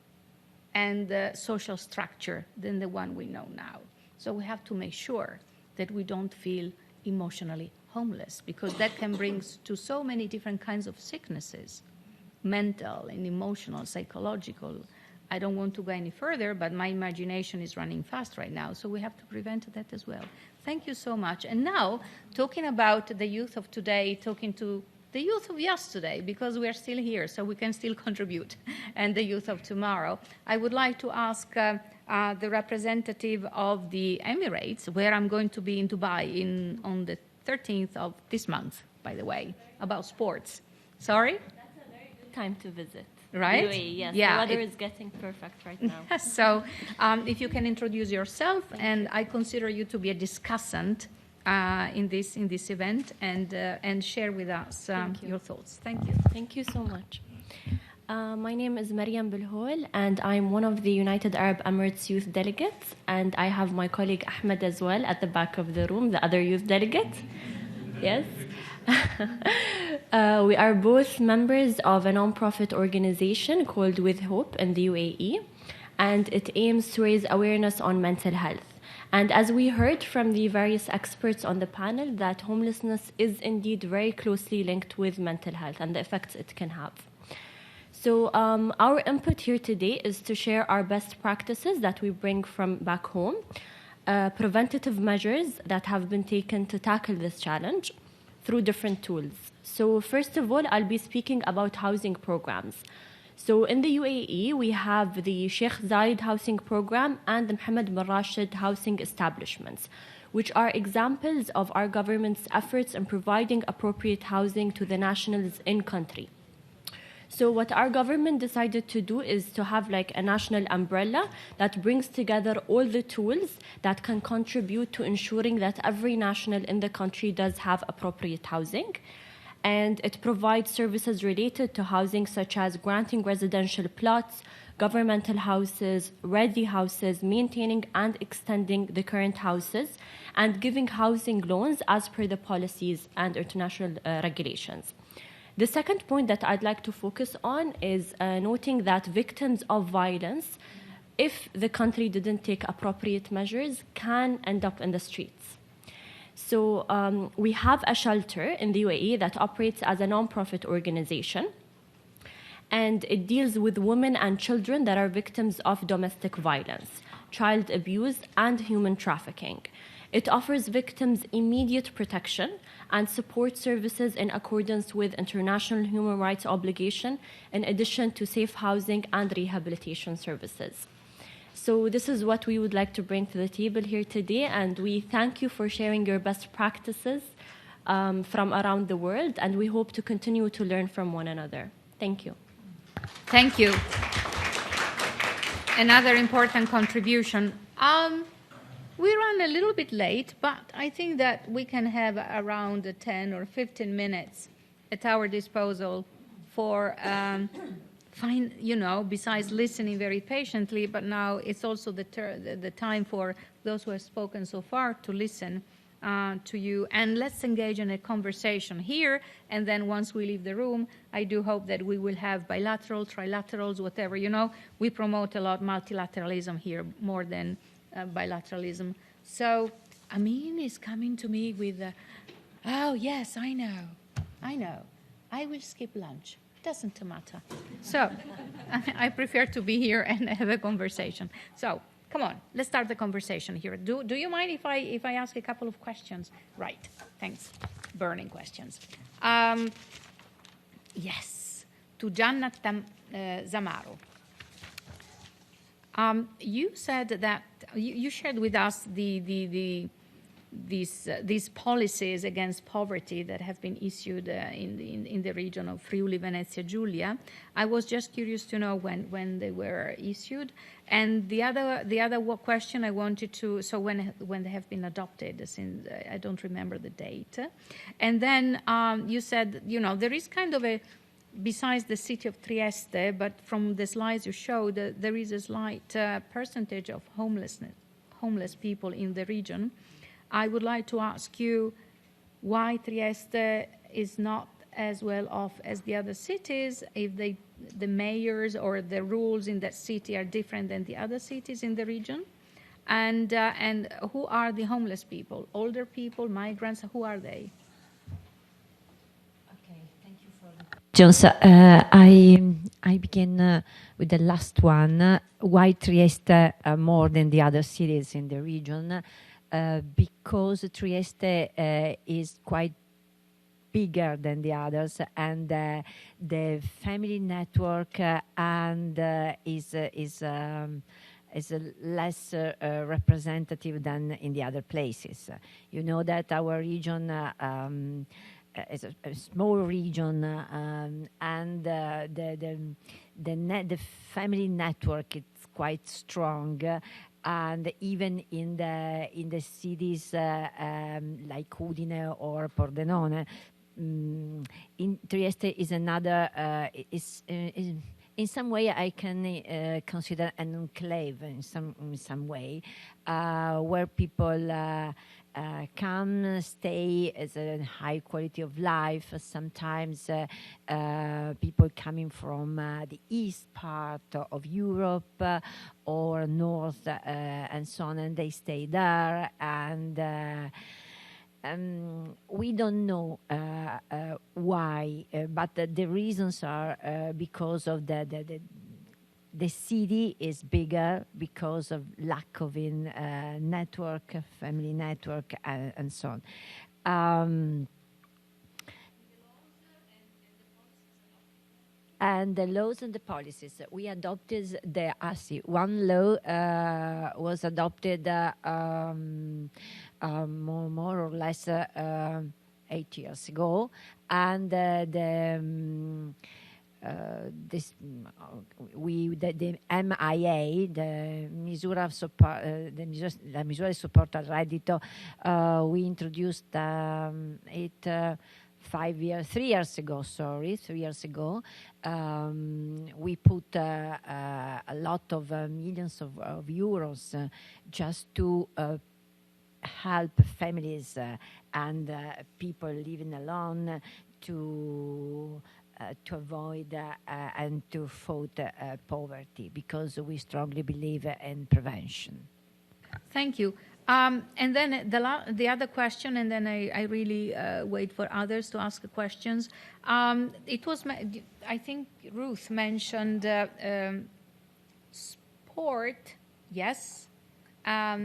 and social structure than the one we know now. So we have to make sure that we don't feel emotionally homeless, because that can bring to so many different kinds of sicknesses, mental and emotional, psychological. I don't want to go any further, but my imagination is running fast right now, so we have to prevent that as well. Thank you so much. And now, talking about the youth of today, talking to the youth of yesterday, because we are still here, so we can still contribute, and the youth of tomorrow. I would like to ask the representative of the Emirates, where I'm going to be in Dubai on the 13th of this month, by the way, about sports. Sorry? That's a very good time to visit. Right? UAE, yes. Yeah, the weather is getting perfect right now. Yes, so if you can introduce yourself, and I consider you to be a discussant in this event, and share with us your thoughts. Thank you. Thank you so much. My name is Mariam Bilhol, and I'm one of the United Arab Emirates youth delegates, and I have my colleague Ahmed as well at the back of the room, the other youth delegate. Yes. We are both members of a non-profit organization called With Hope in the UAE, and it aims to raise awareness on mental health. And as we heard from the various experts on the panel, that homelessness is indeed very closely linked with mental health and the effects it can have. So our input here today is to share our best practices that we bring from back home, preventative measures that have been taken to tackle this challenge through different tools. So first of all, I'll be speaking about housing programs. So in the UAE, we have the Sheikh Zayed housing program and the Mohammed bin Rashid housing establishments, which are examples of our government's efforts in providing appropriate housing to the nationals in country. So what our government decided to do is to have like a national umbrella that brings together all the tools that can contribute to ensuring that every national in the country does have appropriate housing. And it provides services related to housing, such as granting residential plots, governmental houses, ready houses, maintaining and extending the current houses, and giving housing loans as per the policies and international regulations. The second point that I'd like to focus on is noting that victims of violence, if the country didn't take appropriate measures, can end up in the streets. So we have a shelter in the UAE that operates as a non-profit organization, and it deals with women and children that are victims of domestic violence, child abuse, and human trafficking. It offers victims immediate protection and support services in accordance with international human rights obligation, in addition to safe housing and rehabilitation services. So this is what we would like to bring to the table here today, and we thank you for sharing your best practices from around the world, and we hope to continue to learn from one another. Thank you. Thank you. Another important contribution. We ran a little bit late, but I think that we can have around 10 or 15 minutes at our disposal for besides listening very patiently, but now it's also the time for those who have spoken so far to listen to you. And let's engage in a conversation here. And then once we leave the room, I do hope that we will have bilateral, trilaterals, whatever. We promote a lot multilateralism here more than bilateralism. So Amin is coming to me with, oh, yes, I know. I will skip lunch. Doesn't matter. So I prefer to be here and have a conversation. So come on, let's start the conversation here. Do you mind if I ask a couple of questions? Right. Thanks. Burning questions. Yes. To Jannat Zamaro. You said that you shared with us these policies against poverty that have been issued in the region of Friuli, Venezia Giulia. I was just curious to know when they were issued. And the other question I wanted to, so when they have been adopted, since I don't remember the date. And then you said, there is kind of a, besides the city of Trieste, but from the slides you showed, there is a slight percentage of homeless people in the region. I would like to ask you why Trieste is not as well off as the other cities, if the mayors or the rules in that city are different than the other cities in the region, and who are the homeless people? Older people, migrants, who are they? Okay, thank you for the questions. I begin with the last one. Why Trieste more than the other cities in the region? Because Trieste is quite bigger than the others, and the family network is less representative than in the other places. You know that our region is a small region, and the family network is quite strong. And even in the cities like Udine or Pordenone, in Trieste is another. In some way, I can consider an enclave in some way, where people come stay as a high quality of life. Sometimes people coming from the east part of Europe or north and so on, and they stay there. And we don't know why, but the reasons are because of the city is bigger because of lack of network, family network, and so on. And the laws and the policies. We adopted the ASI. One law was adopted more or less 8 years ago, and the MIA, the misura di supporto al reddito, we introduced it 3 years ago. We put a lot of millions of euros just to help families and people living alone to avoid and to fight poverty, because we strongly believe in prevention. Thank you. And then the other question, and then I really wait for others to ask questions. It was, I think Ruth mentioned sport, yes. I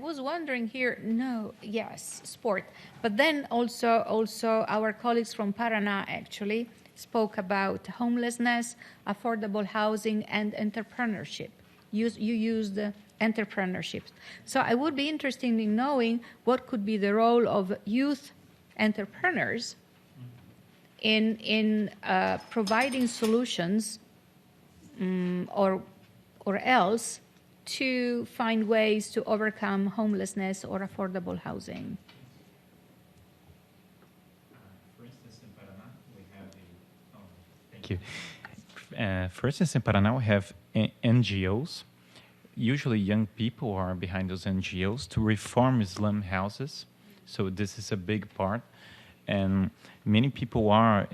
was wondering here, yes, sport. But then also our colleagues from Paraná actually spoke about homelessness, affordable housing, and entrepreneurship. You used entrepreneurship. So I would be interested in knowing what could be the role of youth entrepreneurs in providing solutions or else to find ways to overcome homelessness or affordable housing. For instance, in Paraná, we have thank you. For instance, in Paraná, we have NGOs. Usually young people are behind those NGOs to reform slum houses. So this is a big part. And many people are,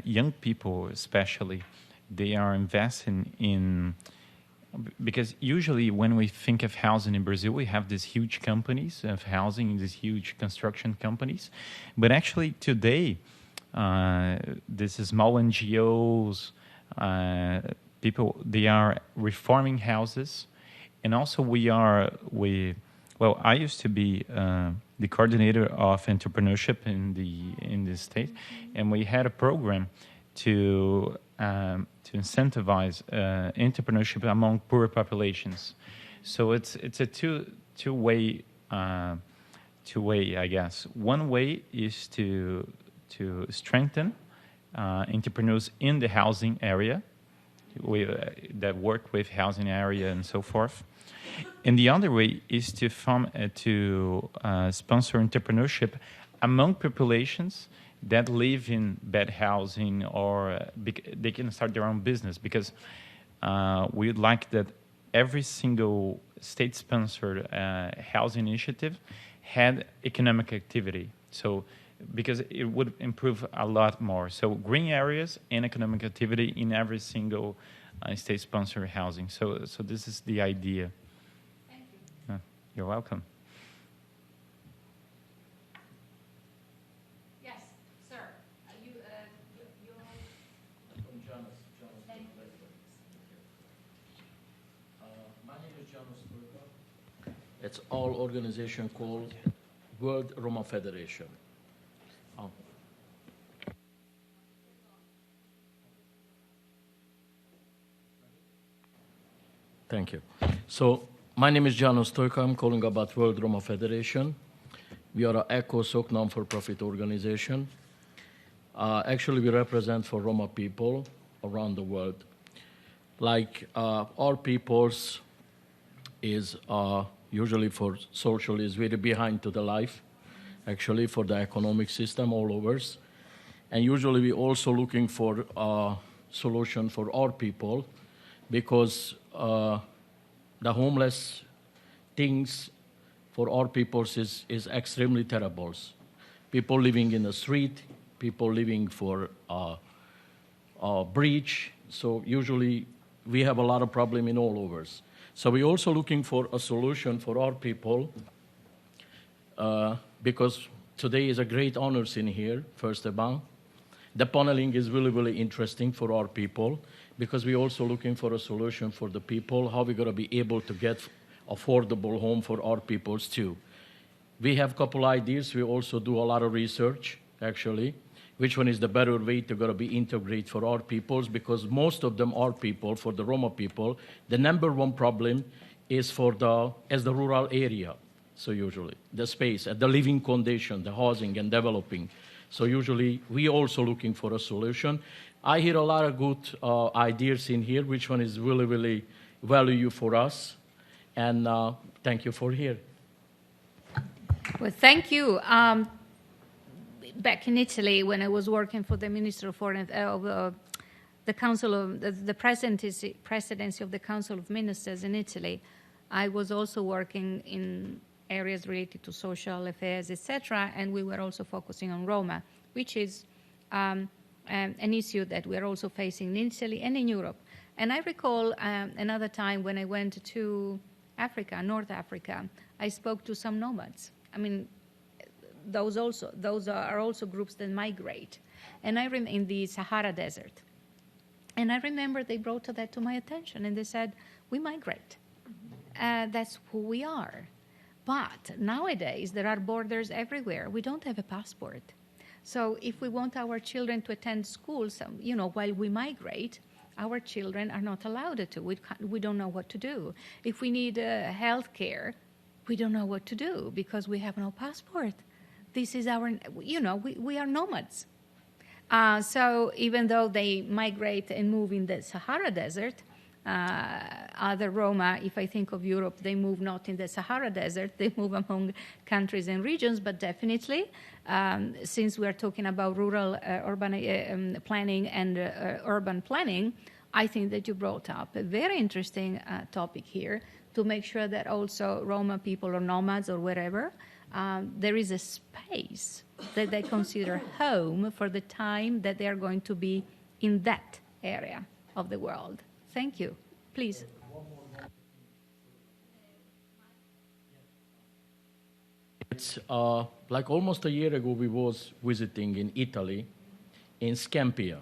young people especially, they are investing in, because usually when we think of housing in Brazil, we have these huge companies of housing, these huge construction companies. But actually today, these small NGOs, people, they are reforming houses. And also I used to be the coordinator of entrepreneurship in the state, and we had a program to incentivize entrepreneurship among poor populations. So it's a two-way, I guess. One way is to strengthen entrepreneurs in the housing area, that work with housing area and so forth. And the other way is to sponsor entrepreneurship among populations that live in bad housing, or they can start their own business, because we would like that every single state-sponsored housing initiative had economic activity. So because it would improve a lot more. So green areas and economic activity in every single state-sponsored housing. So this is the idea. Thank you. You're welcome. Yes, sir. My name is Janus Burka. It's all organization called World Roma Federation. Thank you. So my name is Janus Stojka. I'm calling about World Roma Federation. We are an ECOSOC non-for-profit organization. Actually, we represent for Roma people around the world. Like our peoples is usually for social is very behind to the life, actually for the economic system all over. And usually we also looking for a solution for our people, because the homeless things for our peoples is extremely terrible. People living in the street, people living for breach. So usually we have a lot of problem in all overs. So we're also looking for a solution for our people because today is a great honors in here, first of all. The paneling is really, really interesting for our people because we're also looking for a solution for the people, how we're going to be able to get affordable home for our peoples too. We have a couple ideas. We also do a lot of research, actually, which one is the better way to be integrate for our peoples, because most of them are people, for the Roma people, the number one problem is for the rural area. So usually the space, the living condition, the housing and developing. So usually we also looking for a solution. I hear a lot of good ideas in here, which one is really, really value for us. And thank you for here. Well, thank you. Back in Italy, when I was working for the Minister of Foreign, the Council of the presidency of the Council of Ministers in Italy, I was also working in areas related to social affairs, etc., and we were also focusing on Roma, which is an issue that we are also facing in Italy and in Europe. And I recall another time when I went to Africa, North Africa, I spoke to some nomads. I mean, those are also groups that migrate, and in the Sahara Desert. And I remember they brought that to my attention, and they said, "We migrate. That's who we are." But nowadays there are borders everywhere. We don't have a passport, so if we want our children to attend school, while we migrate, our children are not allowed to. We don't know what to do. If we need health care, we don't know what to do because we have no passport. This is we are nomads. So even though they migrate and move in the Sahara Desert, other Roma, if I think of Europe, they move not in the Sahara Desert, they move among countries and regions, but definitely, since we are talking about rural urban planning and urban planning, I think that you brought up a very interesting topic here to make sure that also Roma people or nomads or wherever, there is a space that they consider home for the time that they are going to be in that area of the world. Thank you. Please. It's like almost a year ago we was visiting in Italy, in Scampia,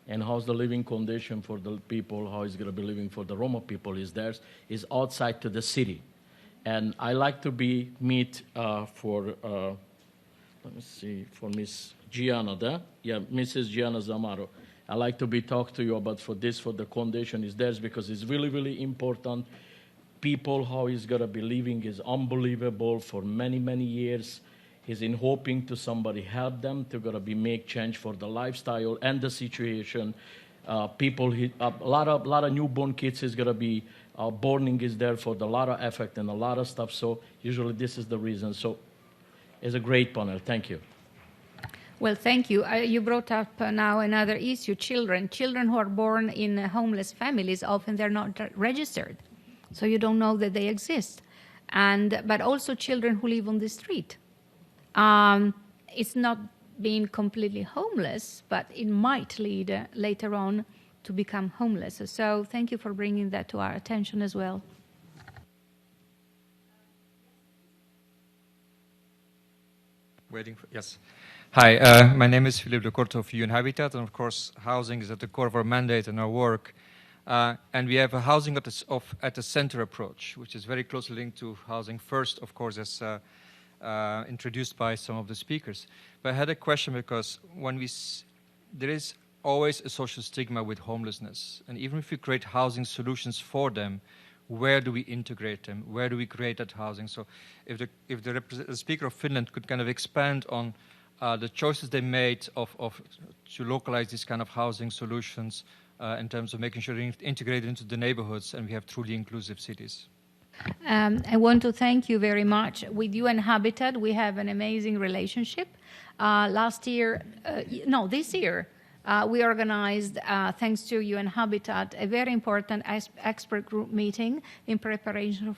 and how's the living condition for the people, how is going to be living for the Roma people is outside to the city. And I like to meet for, let me see, for Miss Gianna there. Yeah, Mrs. Gianna Zamaro. I like to talk to you about for the condition is theirs because it's really, really important. People, how he's going to be living is unbelievable for many, many years. He's in hoping to somebody help them to make change for the lifestyle and the situation. People, a lot of newborn kids is going to be borning is there for the lot of effect and a lot of stuff. So usually this is the reason. So it's a great panel. Thank you. Well, thank you. You brought up now another issue, children. Children who are born in homeless families, often they're not registered. So you don't know that they exist. But also children who live on the street. It's not being completely homeless, but it might lead later on to become homeless. So thank you for bringing that to our attention as well. Yes. Hi, my name is Philippe de Corto of UN Habitat, and of course housing is at the core of our mandate and our work. And we have a housing at the center approach, which is very closely linked to housing first, of course, as introduced by some of the speakers. But I had a question because there is always a social stigma with homelessness. And even if we create housing solutions for them, where do we integrate them? Where do we create that housing? So if the speaker of Finland could kind of expand on the choices they made to localize these kind of housing solutions in terms of making sure they're integrated into the neighborhoods and we have truly inclusive cities. I want to thank you very much. With UN Habitat, we have an amazing relationship. This year, we organized, thanks to UN Habitat, a very important expert group meeting in preparation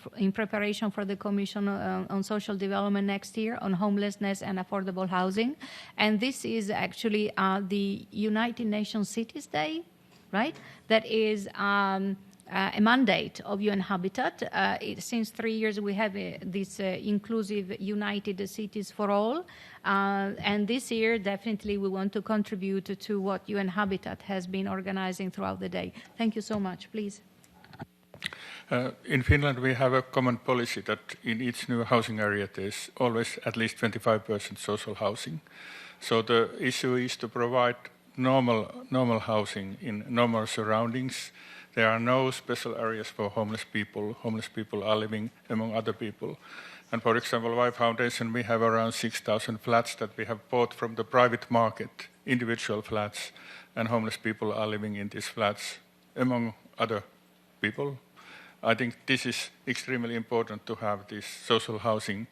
for the Commission on Social Development next year on homelessness and affordable housing. And this is actually the United Nations Cities Day, right? That is a mandate of UN Habitat. Since 3 years, we have this inclusive United Cities for All. And this year, definitely, we want to contribute to what UN Habitat has been organizing throughout the day. Thank you so much. Please. In Finland, we have a common policy that in each new housing area, there's always at least 25% social housing. So the issue is to provide normal housing in normal surroundings. There are no special areas for homeless people. Homeless people are living among other people. And for example, Y Foundation, we have around 6,000 flats that we have bought from the private market, individual flats, and homeless people are living in these flats among other people. I think this is extremely important to have this social housing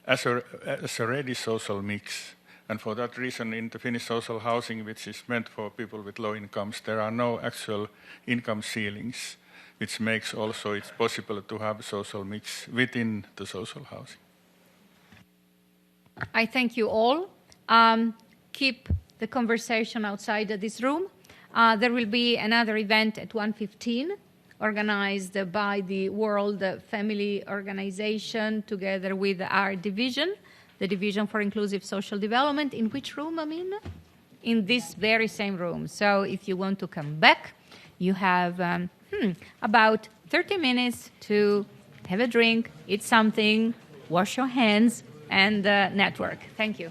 as a ready social mix. And for that reason, in the Finnish social housing, which is meant for people with low incomes, there are no actual income ceilings, which makes also it's possible to have a social mix within the social housing. I thank you all. Keep the conversation outside of this room. There will be another event at 1:15, organized by the World Family Organization together with our division, the Division for Inclusive Social Development. In which room, Amina? In this very same room. So if you want to come back, you have about 30 minutes to have a drink, eat something, wash your hands, and network. Thank you.